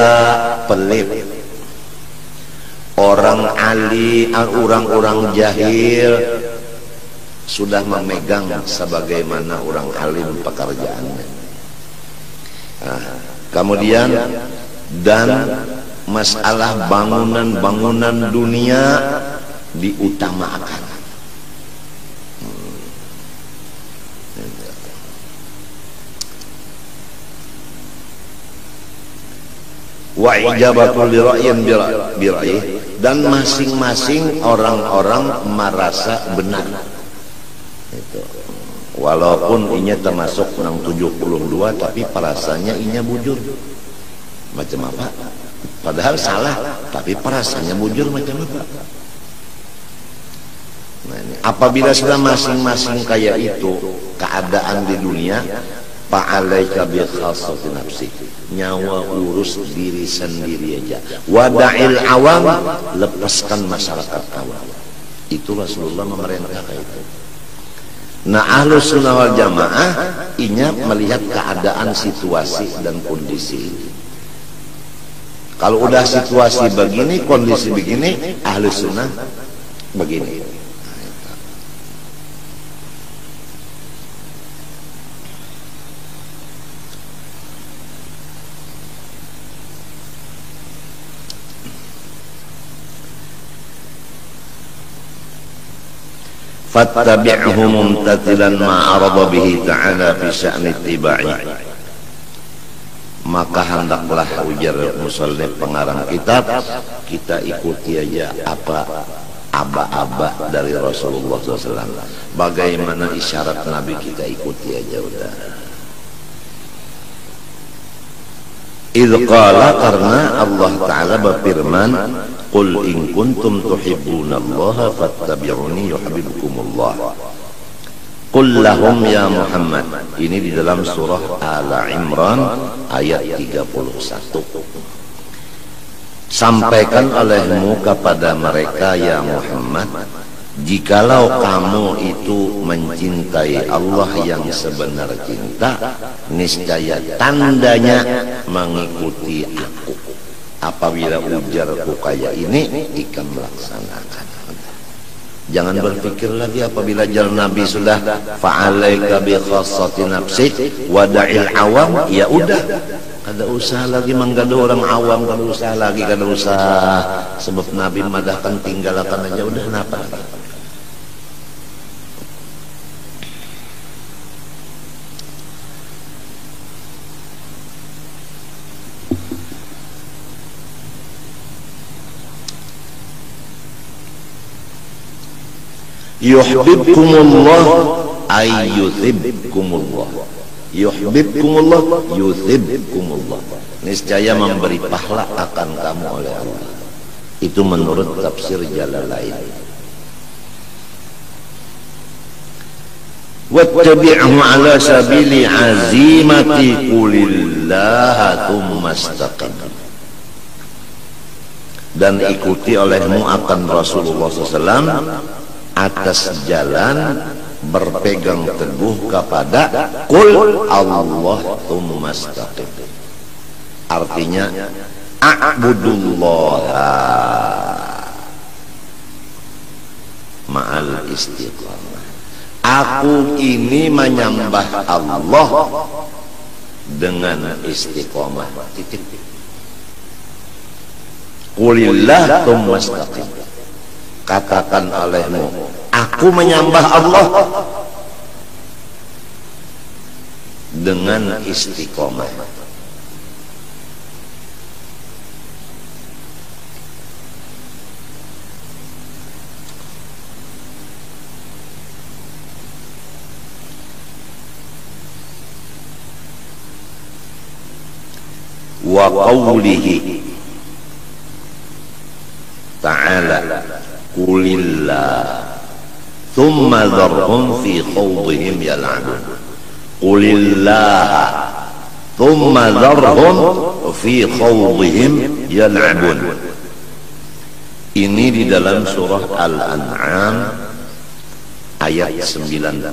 pelit, orang alim, orang-orang jahil sudah memegang sebagaimana orang alim pekerjaannya. Nah, kemudian dan masalah bangunan-bangunan dunia diutamakan. Wa ijabatul lira'yin bira'ih, dan masing-masing orang-orang merasa benar. Itu. Walaupun inya termasuk 72 tapi perasaannya inya bujur. Macam apa? Padahal salah, tapi perasaannya bujur macam apa? Nah, ini. Apabila sudah masing-masing kayak itu keadaan di dunia, fa'alaika bi khassati nafsik, nyawa urus diri sendiri aja. Wada'il awam, lepaskan masyarakat awam. Itu Rasulullah memerintahkan itu. Nah, Ahlus Sunnah wal Jamaah inya melihat keadaan situasi dan kondisi. Kalau udah situasi begini, kondisi begini, Ahlus Sunnah begini. Fattabi'hu mumtathilan ma arada bihi ta'ala fi sya'ni ittiba'i. Maka hendaklah, ujar musannif pengarang kitab, kita ikuti aja apa aba-aba dari Rasulullah SAW. Bagaimana isyarat Nabi, kita ikuti aja udah. Idh qala, karena Allah Ta'ala berfirman, qul in kuntum tuhibbunallaha fattabi'uni yuhibbukumullah. Qul lahum ya Muhammad. Ini di dalam surah Al-Imran ayat 31. Sampaikan olehmu kepada mereka ya Muhammad, jikalau kamu itu mencintai Allah yang sebenar cinta, niscaya tandanya mengikuti aku. Apabila ujarku kayak ini, ikan melaksanakan. Jangan berpikir lagi apabila jalan Nabi sudah fa'alaika bi khassati nafsi wada'il awam, ya udah, kada usah lagi menggada orang awam, kada usah lagi, kada usah sebab Nabi madahkan, tinggalkan aja udah. Kenapa? Yuhibbukumullah ay yuthibbukumullah. Yuhibbukumullah yuthibbukumullah. Niscaya memberi pahala akan kamu oleh Allah. Itu menurut tafsir Jalalain. Wattabi'hu ala sabili azimati qulillaha thumma istaqim. Dan ikuti olehmu akan Rasulullah SAW atas jalan berpegang teguh kepada qul Allah thumma istaqim. Artinya a'budullaha ma'al istiqamah. Aku ini menyembah Allah dengan istiqamah. Titik. Qulillah thumma istaqim. Katakan olehmu, aku menyembah Allah dengan istiqomah. Wa qawlihi ta'ala qulillah thumma dharhum fi khawdihim yal'abun. Qulillah thumma dharhum fi khawdihim yal'abun. Ini di dalam surah Al-An'am ayat 91.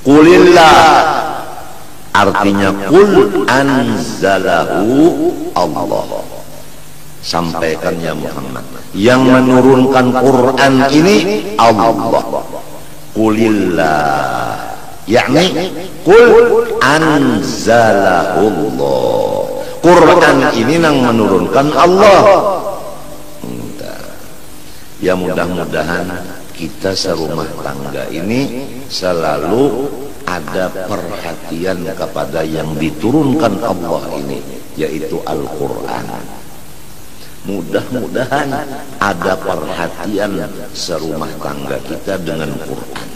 Qulillah artinya qul anzalahu Allah. Sampaikan ya Muhammad, yang menurunkan Quran ini Allah. Qulillah yakni qul anzalahullah. Quran ini yang menurunkan Allah. Ya mudah-mudahan kita serumah tangga ini selalu ada perhatian kepada yang diturunkan Allah ini, yaitu Al-Quran. Mudah-mudahan ada perhatian serumah tangga kita dengan Quran.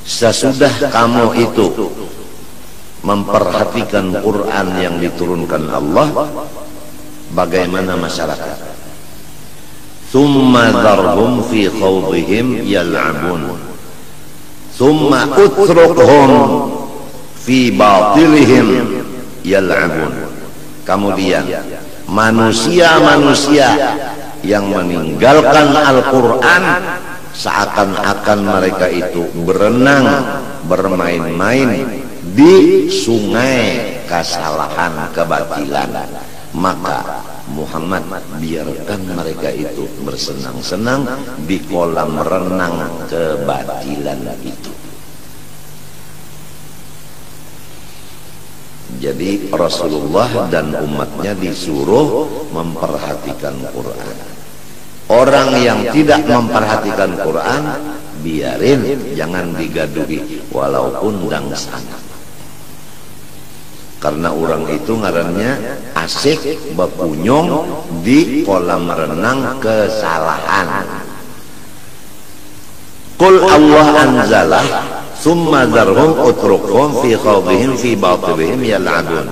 Sesudah kamu itu memperhatikan Quran yang diturunkan Allah, bagaimana masyarakat? Thumma dharhum fi khawdihim yal'abun. thumma utrukhum fi batilihim yal'abun. Kemudian manusia-manusia yang meninggalkan Al-Quran seakan-akan mereka itu berenang, bermain-main di sungai kesalahan, kebatilan. Maka Muhammad biarkan mereka itu bersenang-senang di kolam renang kebatilan itu. Jadi Rasulullah dan umatnya disuruh memperhatikan Quran. Orang yang tidak memperhatikan Quran, biarin, jangan digaduhi walaupun dangsana. Karena orang itu ngarannya asik bepunyung di kolam renang kesalahan. Qul Allah anzalah summa zarhum utrukhum fi khawdihim fi batilihim yal'abun.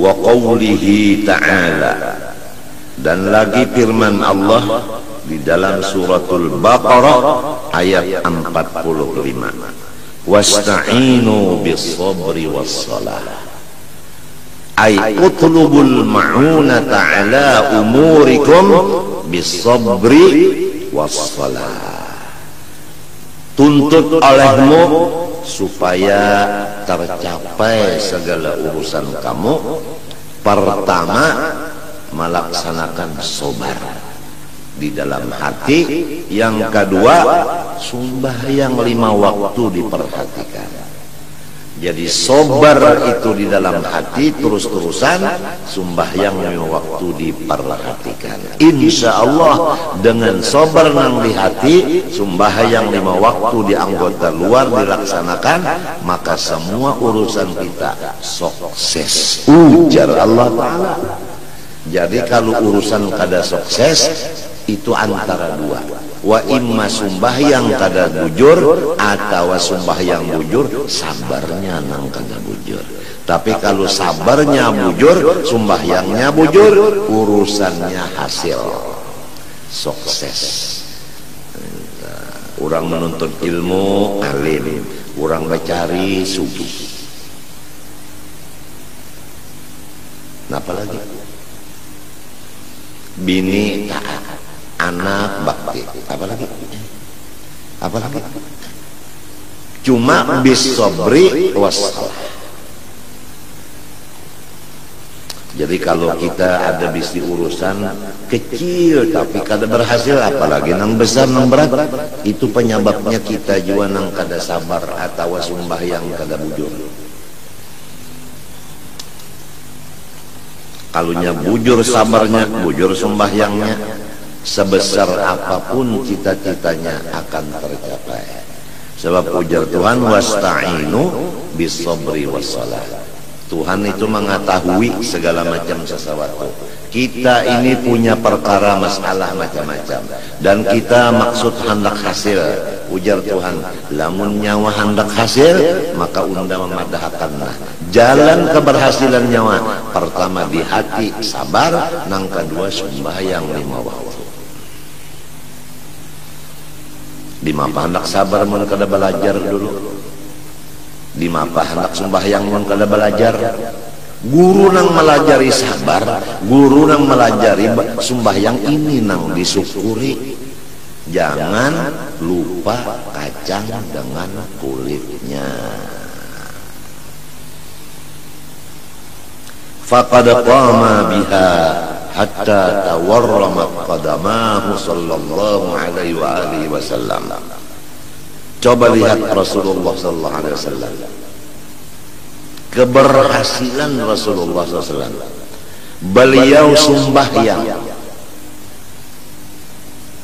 Wa qawlihi ta'ala, dan lagi firman Allah di dalam suratul Baqarah ayat 45. Wasta'inu bis-sabri was-salah. Ay utlubul ma'unata ala umurikum bis-sabri was-salah. Tuntut olehmu supaya tercapai segala urusan kamu. Pertama, melaksanakan sabar di dalam hati. Yang kedua, sembahyang 5 waktu diperhatikan. Jadi sabar itu di dalam hati terus-terusan, sembahyang 5 waktu diperhatikan. Insya Allah dengan sabar nang di hati, sembahyang 5 waktu di anggota luar dilaksanakan, maka semua urusan kita sukses. Ujar Allah Ta'ala. Jadi kalau urusan kada sukses itu antara dua, wa imma sembahyang kada bujur atau sembahyang bujur sabarnya nang kada bujur. Tapi kalau sabarnya bujur, sembahyangnya bujur, urusannya hasil sukses. Orang menuntut ilmu alim, orang mencari sugih. Napa lagi? Bini taat, anak bakti, apalagi cuma bis-sabri was-salah. Jadi kalau kita ada bisi urusan kecil tapi kada berhasil, apalagi nang besar nang berat, itu penyebabnya kita juga nang kada sabar atau sembahyang kada bujur. Kalunya bujur sabarnya, bujur sembahyangnya, sebesar apapun cita-citanya akan tercapai. Sebab ujar Tuhan, wasta'inu bis-sabri was-salah. Tuhan itu mengetahui segala macam sesuatu. Kita ini punya perkara masalah macam-macam, dan kita maksud hendak hasil. Ujar Tuhan, lamun nyawa hendak hasil, maka unda memadahkanlah jalan keberhasilan nyawa. Pertama di hati sabar, nang kedua sembahyang 5 waktu. Di mapa hendak sabar mun kada belajar dulu, di mapa hendak sembahyang mun kada belajar. Guru nang melajari sabar, guru nang melajari sembahyang ini nang disyukuri. Jangan lupa kacang dengan kulitnya. Faqad qama biha hatta tawarramat qadamahu sallallahu alaihi wa alihi wasallam. Coba lihat Rasulullah sallallahu alaihi wasallam, keberhasilan Rasulullah SAW. Beliau sembahyang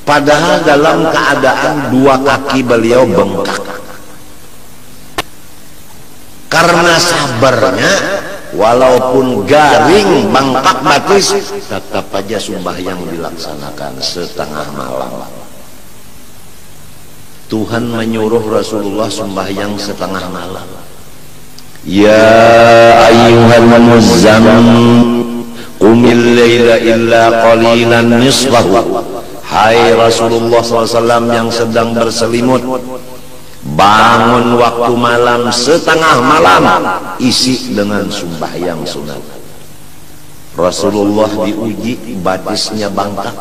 padahal dalam keadaan 2 kaki beliau bengkak. Karena sabarnya, walaupun garing bengkak batis, tetap aja sembahyang dilaksanakan setengah malam. Tuhan menyuruh Rasulullah sembahyang setengah malam. Ya ayyuhal muzammil qumil laila illa qalilan nisfahu hai Rasulullah SAW yang sedang berselimut, bangun waktu malam setengah malam, isi dengan sembahyang sunat. Rasulullah diuji, batisnya bangkak,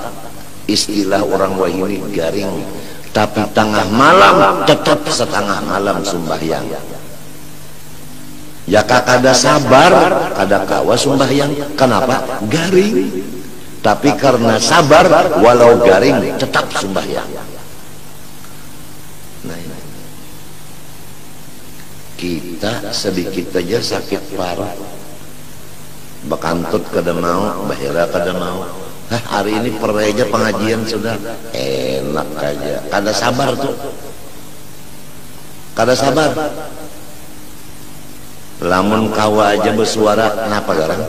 istilah orang Wahini garing, tapi tengah malam tetap setengah malam sembahyang. Ya kada sabar, kada kawa sembahyang. Kenapa? Garing. Tapi karena sabar, walau garing tetap sembahyang. Nah, kita sedikit aja sakit parah, bekantut kada mau, bahira kada mau. Hari ini pereja pengajian sudah enak aja, kada sabar tuh, kada sabar. Lamun kawa aja bersuara, kenapa garang?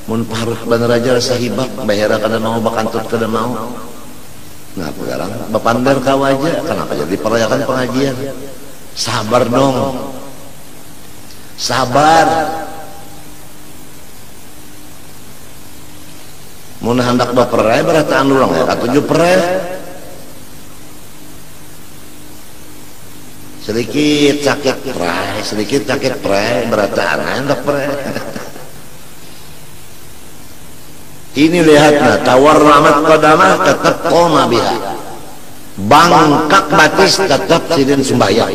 Mun paruh bener aja rasa hibak, bahira kada mau, bekantut kada mau. Kenapa garang? Bepander kawa aja, kenapa jadi perayakan pengajian? Sabar dong, sabar. Mun hendak berperai berataan ulang ya, katujuh perai. Sedikit sakit perai, sedikit sakit perai, berataan hendak perai. Ini lihatlah, tawar ramat qadamah tetap koma biha, bangkak batis tetap sidin sembahyang.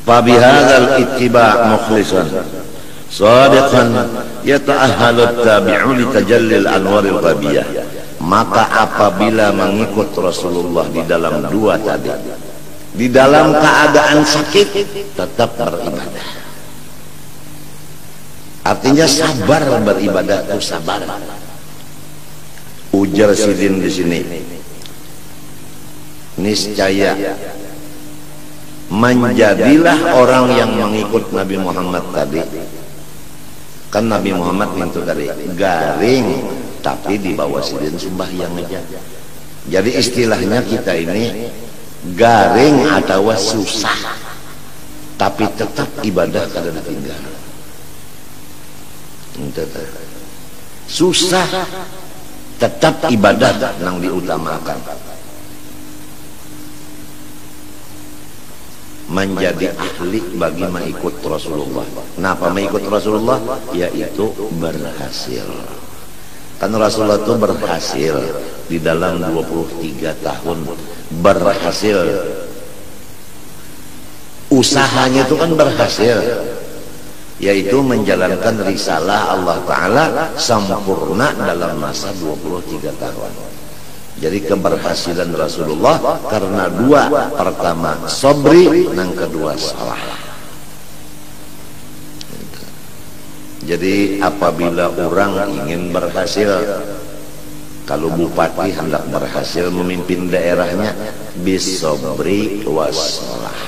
Fabihadzal ittiba' mukhlisan sadiqan yata'ahhalu at-tabi'u li tajallil anwaril ghabiyah. Maka apabila mengikut Rasulullah di dalam dua tadi, di dalam keadaan sakit tetap beribadah, artinya sabar beribadah itu sabar. Ujar sidin di sini, niscaya menjadilah orang yang mengikut Nabi Muhammad tadi. Kan Nabi Muhammad itu tadi garing, tapi di bawah sidin sembahyang aja. Jadi istilahnya kita ini garing atau susah, tapi tetap ibadah kada ditinggal. Susah tetap ibadah yang diutamakan. Menjadi ahli bagi mengikut Rasulullah. Kenapa mengikut Rasulullah? Yaitu berhasil. Kan Rasulullah itu berhasil di dalam 23 tahun, berhasil. Usahanya itu kan berhasil, yaitu menjalankan risalah Allah Ta'ala sempurna dalam masa 23 tahun. Jadi keberhasilan Rasulullah karena dua, pertama sobri, yang kedua salah. Jadi apabila orang ingin berhasil, kalau bupati hendak berhasil memimpin daerahnya, bisobri wassalah,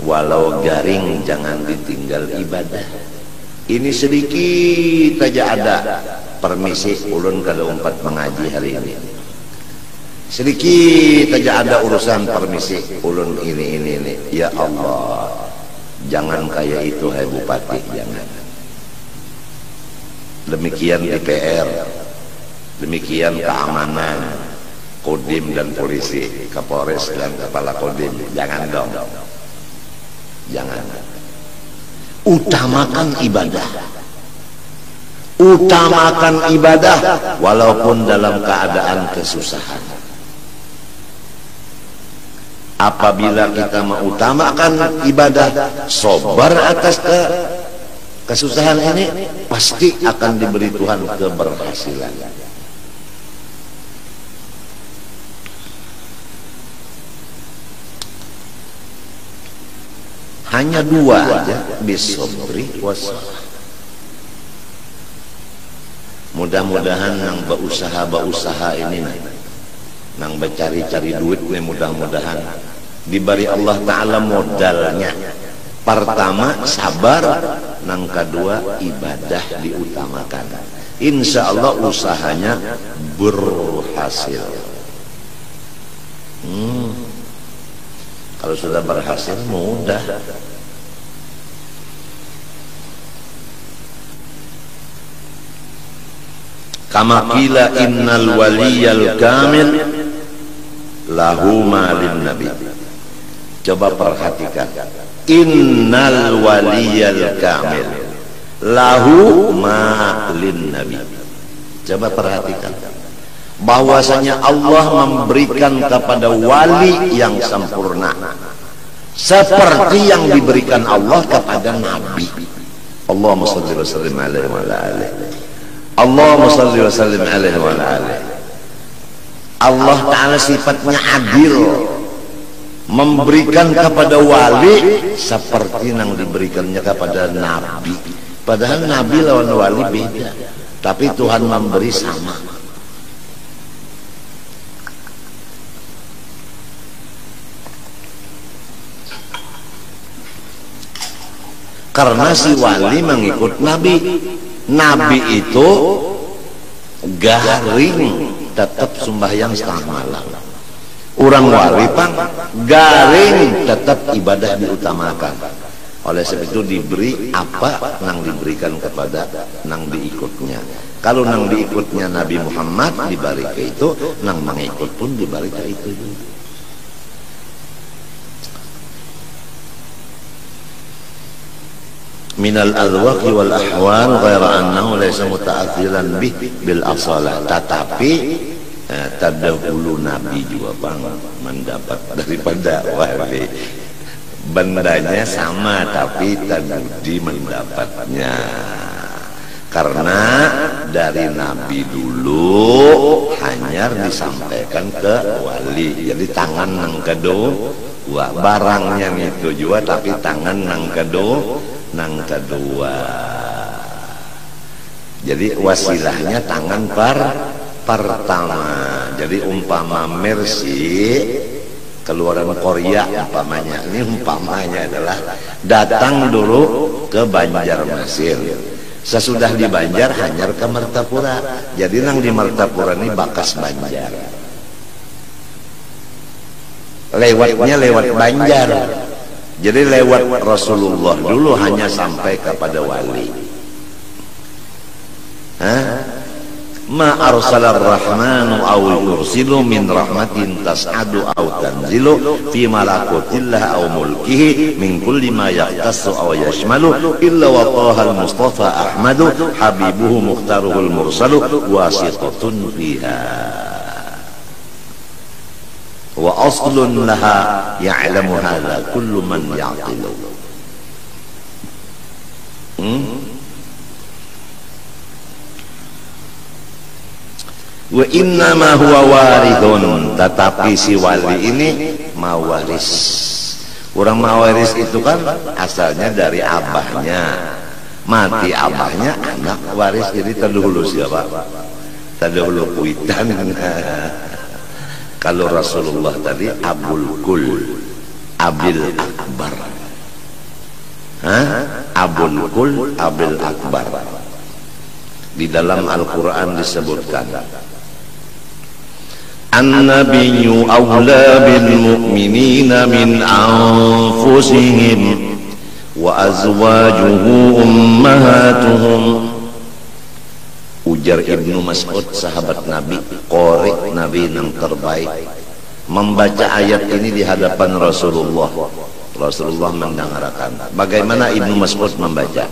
walau garing jangan ditinggal ibadah. Ini sedikit aja ada, permisi ulun kada umpat mengaji hari ini. Sedikit aja ada urusan, permisi ulun ini. Ya Allah, jangan kayak itu hai bupati, jangan. Demikian DPR, demikian keamanan, Kodim dan polisi, Kapolres dan kepala Kodim, jangan dong, jangan. Utamakan ibadah, utamakan ibadah walaupun dalam keadaan kesusahan. Apabila kita mengutamakan ibadah, sabar atas kesusahan ini, pasti akan diberi Tuhan keberhasilan. Hanya dua aja, bisobri wassalah. Mudah-mudahan nang berusaha ini, nang bercari-cari duit nih, mudah-mudahan diberi Allah Ta'ala modalnya. Pertama sabar, nang kedua ibadah diutamakan. Insya Allah usahanya berhasil. Kalau sudah berhasil mudah. Kama qila innal waliyal kamil lahu malin nabi. Coba perhatikan, innal waliyal kamil lahu malin nabi. Coba perhatikan bahwasanya Allah memberikan kepada wali yang sempurna seperti yang diberikan Allah kepada nabi. Allahumma shalli wa sallim alaihi wa ala alihi. Allahumma shalli wa sallim alaihi wa ala alihi. Allah Ta'ala sifatnya adil, memberikan kepada wali seperti yang diberikannya kepada nabi. Padahal nabi lawan wali beda, tapi Tuhan memberi sama. Karena si wali mengikut nabi. Nabi itu garing tetap sembahyang setengah malam. Orang wali pang garing tetap ibadah diutamakan. Oleh sebab itu diberi apa nang diberikan kepada nang diikutnya. Kalau nang diikutnya Nabi Muhammad diberi ke itu, nang mengikut pun diberi ke itu juga. Minal adwaqi wal ahwal ghaira annahu laysa muta'athiran bih bil asalah. Tetapi terdahulu nabi juga bang mendapat daripada wali. Bendanya sama tapi tadi mendapatnya. Karena dari nabi dulu hanya disampaikan ke wali. Jadi tangan nang kedua barangnya itu juga, tapi tangan nang kedua. Jadi wasilahnya tangan pertama. Jadi umpama Mercy keluaran Korea umpamanya, ini umpamanya adalah datang dulu ke Banjarmasin. Sesudah di Banjar hanyar ke Martapura. Jadi nang di Martapura ini bakas Banjar. Lewatnya lewat Banjar. Jadi lewat Rasulullah dulu hanya sampai kepada wali. Ma arsalar rahmanu aw yursilu min rahmatin tas'adu aw tanzilu fi malakutillah aw mulkihi min kulli ma yaqtassu aw yashmalu illa wa tahal mustafa ahmadu habibuhu mukhtaruhul mursalu wasitatun fiha wa aslun laha ya'lamu hadha kullu man ya'qilu. Wa inna ma huwa warithun, tetapi si wali ini mawaris. Orang mawaris itu kan asalnya dari abahnya. Mati abahnya, anak waris. Jadi terdahulu siapa? Terdahulu kuitan. Kalau Rasulullah tadi Abul Kul, Abil Akbar. Abul Kul, Abil Akbar. Di dalam Al-Quran disebutkan, An-nabiyyu awla bil mu'minina min anfusihim wa azwajuhu ummahatuhum. Ujar Ibnu Mas'ud, sahabat Nabi, qori Nabi yang terbaik, membaca ayat ini di hadapan Rasulullah. Rasulullah mendengarkan. Bagaimana Ibnu Mas'ud membaca?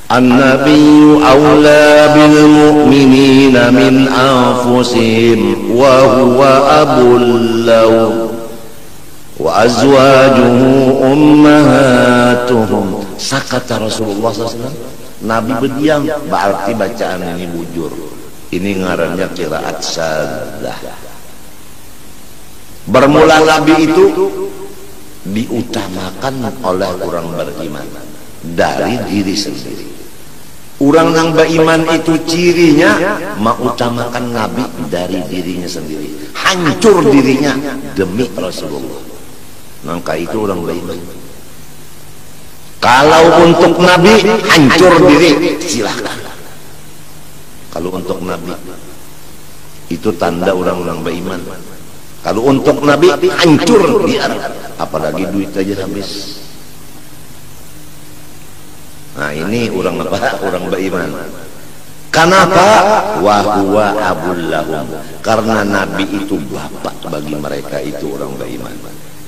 An-nabiyyu awla bil mu'minina min anfusihim wa huwa abul lahum wa azwajuhu ummahatuhum. Sakata Rasulullah SAW. Nabi berdiam, berarti bacaan ini bujur. Ini ngarannya qiraat saddah. Bermula Nabi itu diutamakan oleh orang beriman dari diri sendiri. Orang yang beriman itu cirinya mengutamakan Nabi dari dirinya sendiri. Hancur dirinya demi Rasulullah. Maka itu orang beriman. Kalau untuk Nabi hancur diri, silahkan. Kalau untuk Nabi itu tanda orang-orang beriman. Kalau untuk Nabi hancur dia, apalagi duit aja habis. Nah ini orang apa? Orang beriman. Kenapa? Wa huwa abul lahum, karena Nabi itu bapak bagi mereka itu orang beriman.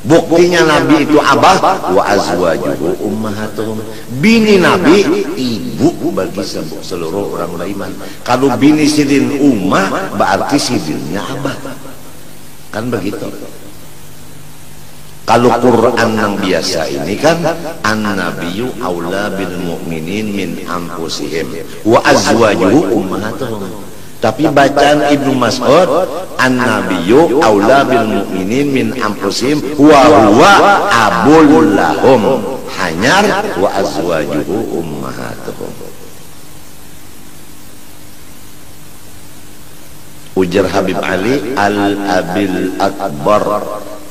Buktinya Nabi itu abah, wa azwajuhu ummahatuhum, bini Nabi ibu bagi seluruh orang beriman. Kalau bini sidin ummah berarti sidinnya abah, kan begitu. Kalau Quran yang biasa ini kan an-nabiyyu aula bil mu'minin min anfusihim wa azwajuhu ummahatuhum. Tapi bacaan Ibnu Mas'ud an-nabiyyu aula bil mu'minin min anfusihim wa huwa abul lahum, hanyar wa azwajuhu ummahatuhum. Ujar Habib Ali al-abil akbar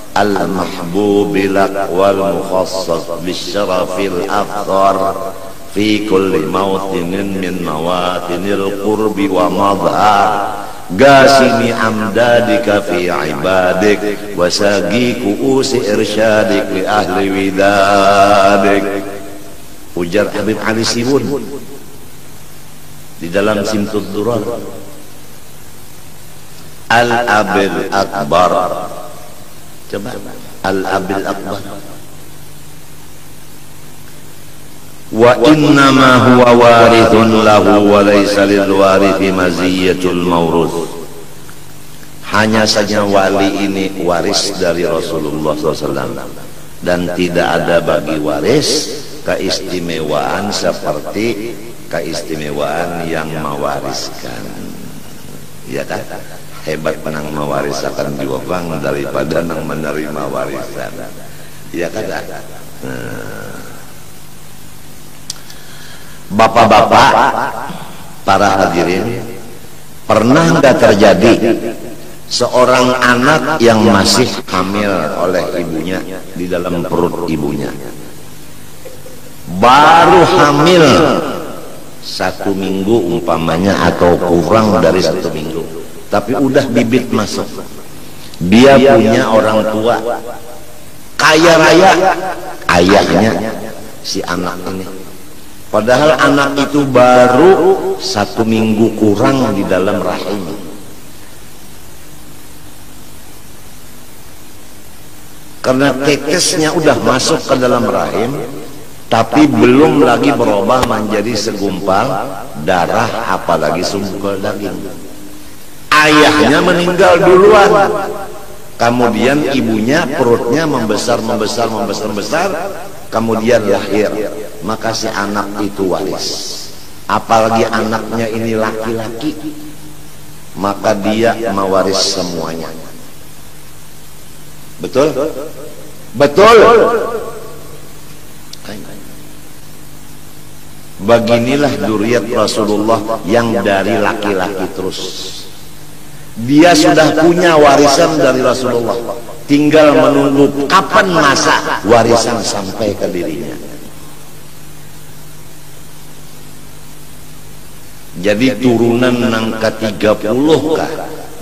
al-mahbubi lak wal mukhassas bisyarafil afdar fi kulli mawtinin min mawatinil qurbi wa madhar gasini amdadika fi ibadik wasagi kuusi irsyadik li ahli widadik. Ujar Habib Ali Sibun di dalam Simtud Durar, al-abil akbar. Coba al-abil akbar. Wa innama huwa warithun lahu wa laysa lil warithi maziyatul mawruth. Hanya saja wali ini waris dari Rasulullah SAW, dan tidak ada bagi waris keistimewaan seperti keistimewaan yang mewariskan. Ya kan? Hebat menang mewarisakan jiwa daripada nang menerima warisan. Iya kada? Bapak-bapak, para hadirin, pernah nggak terjadi seorang anak yang masih hamil oleh ibunya di dalam perut ibunya, baru hamil 1 minggu umpamanya atau kurang dari 1 minggu, tapi udah bibit masuk. Dia punya orang tua kaya raya, ayahnya si anak ini, padahal anak itu baru 1 minggu kurang di dalam rahim. Karena tekesnya udah masuk ke dalam rahim, tapi belum lagi berubah menjadi segumpal darah, apalagi segumpal daging. Ayahnya meninggal duluan, kemudian ibunya perutnya membesar, kemudian lahir. Maka si anak itu waris, apalagi anaknya ini laki-laki, maka dia mewaris semuanya. Betul? Betul. Beginilah dzurriyyat Rasulullah yang dari laki-laki terus. Dia sudah punya warisan dari Rasulullah, tinggal menunggu kapan masa warisan sampai ke dirinya. Jadi turunan nang ke-30 kah,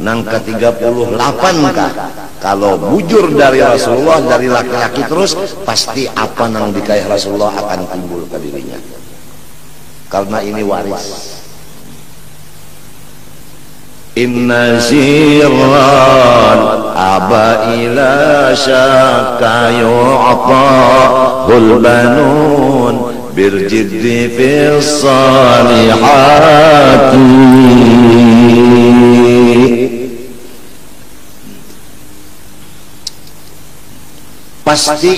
nang ke-38 kah, kalau bujur dari Rasulullah dari laki-laki terus, pasti apa nang dikaya Rasulullah akan timbul ke dirinya, karena ini waris. Inna sirran aba ila syaka yu'tahul banun birjiddi fis salihati. Pasti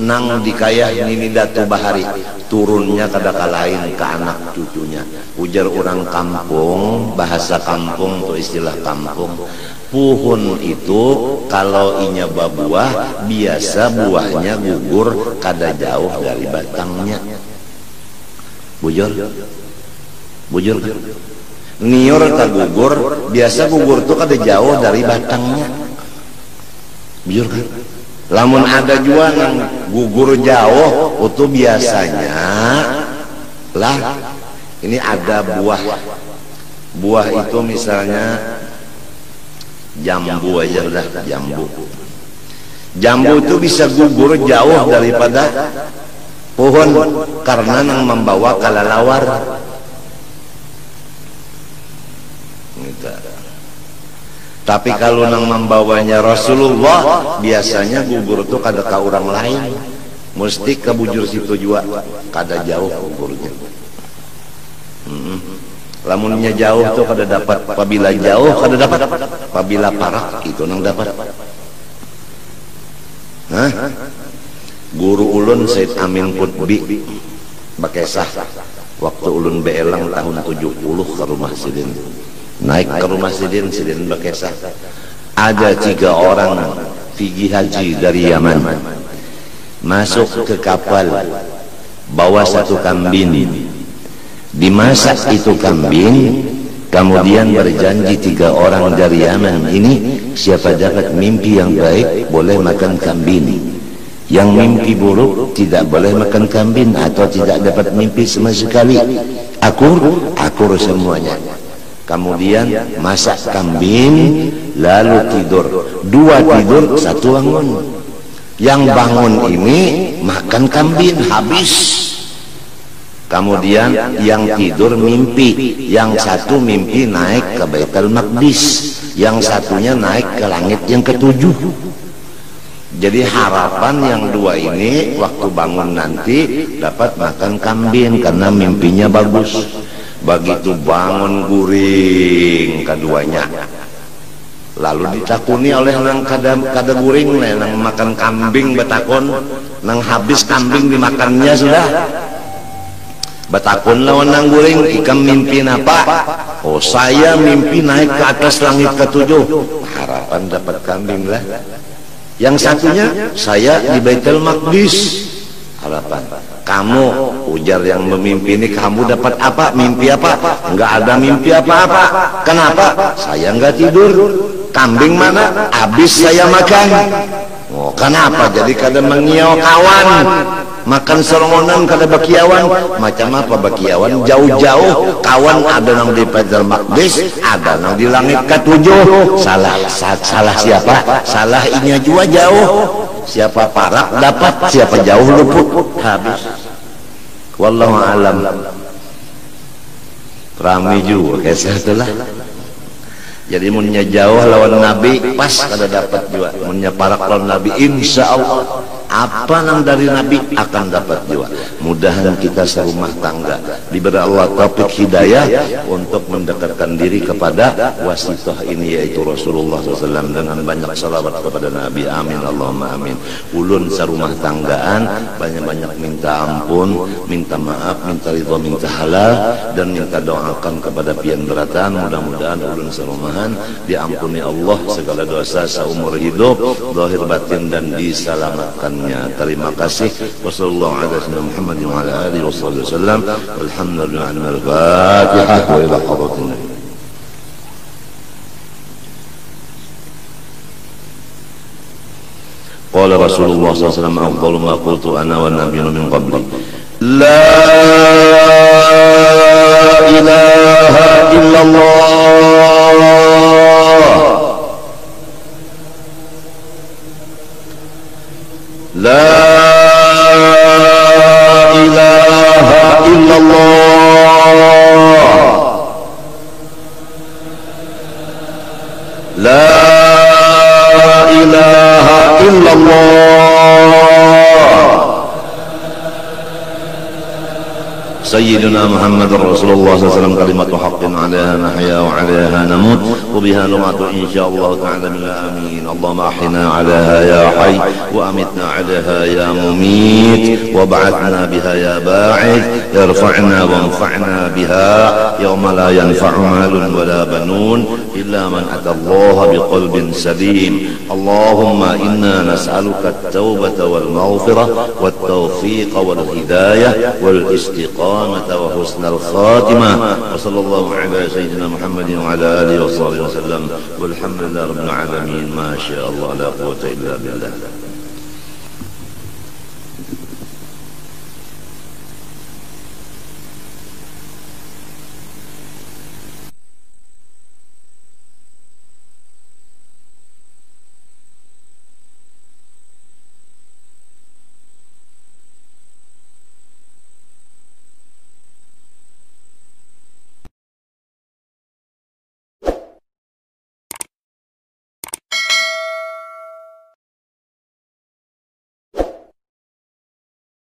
nang dikayah nini datu bahari turunnya kadaka lain ke anak cucunya. Ujar orang kampung, bahasa kampung tuh istilah kampung, puhun itu kalau inya babuah biasa buahnya gugur kada jauh dari batangnya. Bujur kan? Nior tak gugur, biasa gugur tuh kada jauh dari batangnya. Bujur kan? Lamun ada juga yang gugur jauh, itu biasanya lah ini ada buah itu misalnya jambu aja udah, jambu itu bisa gugur jauh daripada pohon karena yang membawa kalalawar. kita. Tapi kalau nang membawanya Rasulullah, biasanya gugur tuh kada ka orang lain, mesti ke bujur situ juga, kada jauh gugurnya. Lamunnya jauh tuh kada dapat, apabila jauh kada dapat, apabila parah itu nang dapat. Guru ulun Said Amin Qutbi Bakesah, waktu ulun beelang tahun 70 ke rumah Sidin, naik ke rumah Sidin Bakesah, ada 3 orang pergi haji dari Yaman, masuk ke kapal bawa 1 kambing, dimasak itu kambing, kemudian berjanji 3 orang dari Yaman ini, siapa dapat mimpi yang baik boleh makan kambing, yang mimpi buruk tidak boleh makan kambing atau tidak dapat mimpi sama sekali. Akur semuanya. Kemudian masak kambing, lalu tidur. 2 tidur, 1 bangun. Yang bangun ini makan kambing habis. Kemudian yang tidur mimpi, yang 1 mimpi naik ke Baitul Maqdis, yang 1-nya naik ke langit yang ke-7. Jadi harapan yang 2 ini waktu bangun nanti dapat makan kambing karena mimpinya bagus. Begitu bangun guring keduanya, lalu ditakuni oleh nang kada guring nang makan kambing, betakon nang habis kambing dimakannya sudah. Betakun lawan nang guring, ikam mimpi apa? Oh, saya mimpi naik ke atas langit ke-7. Harapan dapat kambing lah. Yang satunya saya di Baitul Maqdis. Harapan. Kamu, ujar yang memimpi ini, kamu dapat apa? Mimpi apa? Enggak ada mimpi apa-apa. Kenapa? Saya enggak tidur. Kambing mana? Habis saya makan. Oh, kenapa? Jadi kada mengiau kawan. Makan serongonan kada bakiawan. Macam apa bakiawan? Jauh-jauh kawan ada nang di Baitul Maqdis, ada nang di langit ke-7. Salah siapa? Salah inya juga jauh. Siapa parah dapat, siapa jauh luput. Habis. Wallahu alam. Rame juga kisah itulah. Jadi munnya jauh lawan Nabi pas kada dapat juga. Munnya parak lawan Nabi insya Allah apa nang dari Nabi akan dapat juga. Mudahan kita serumah tangga diberi Allah taufik hidayah untuk mendekatkan diri kepada wasitah ini yaitu Rasulullah SAW dengan banyak salawat kepada Nabi. Amin Allahumma amin. Ulun serumah tanggaan banyak-banyak minta ampun, minta maaf, minta ridha, minta halal, dan minta doakan kepada pian beratan. Mudah-mudahan ulun serumahan diampuni Allah segala dosa seumur hidup, zahir batin, dan diselamatkannya. Terima kasih. Wassalamualaikum warahmatullahi wabarakatuh. Alhamdulillah. Al-Fatihah wa ila hadratin. Qala Rasulullah sallallahu alaihi wasallam afdalu ma qultu ana wan nabiyyun min qabli la ilaha illallah la ilaha illallah la ilaha illallah Sayyidina Muhammad Rasulullah SAW kalimatu haqqin 'alaiha nahya wa 'alaiha namut wa biha numatu insyaallah ta'ala bil amin. Allahumma ahyina 'alaiha ya hayy wa amitna 'alaiha ya mumit wa ba'athna biha ya ba'ith yarfa'na wa anfa'na biha yawma la yanfa'u malun wa la banun illa man atallaha biqalbin salim. Allahumma inna nas'aluka at-taubata wal maghfirah wat tawfiq wal hidayah wal istiqamah وحسن الخاتمة وصلى الله على سيدنا محمد وعلى آله وصحبه وسلم والحمد لله رب العالمين. ما شاء الله لا قوة إلا بالله.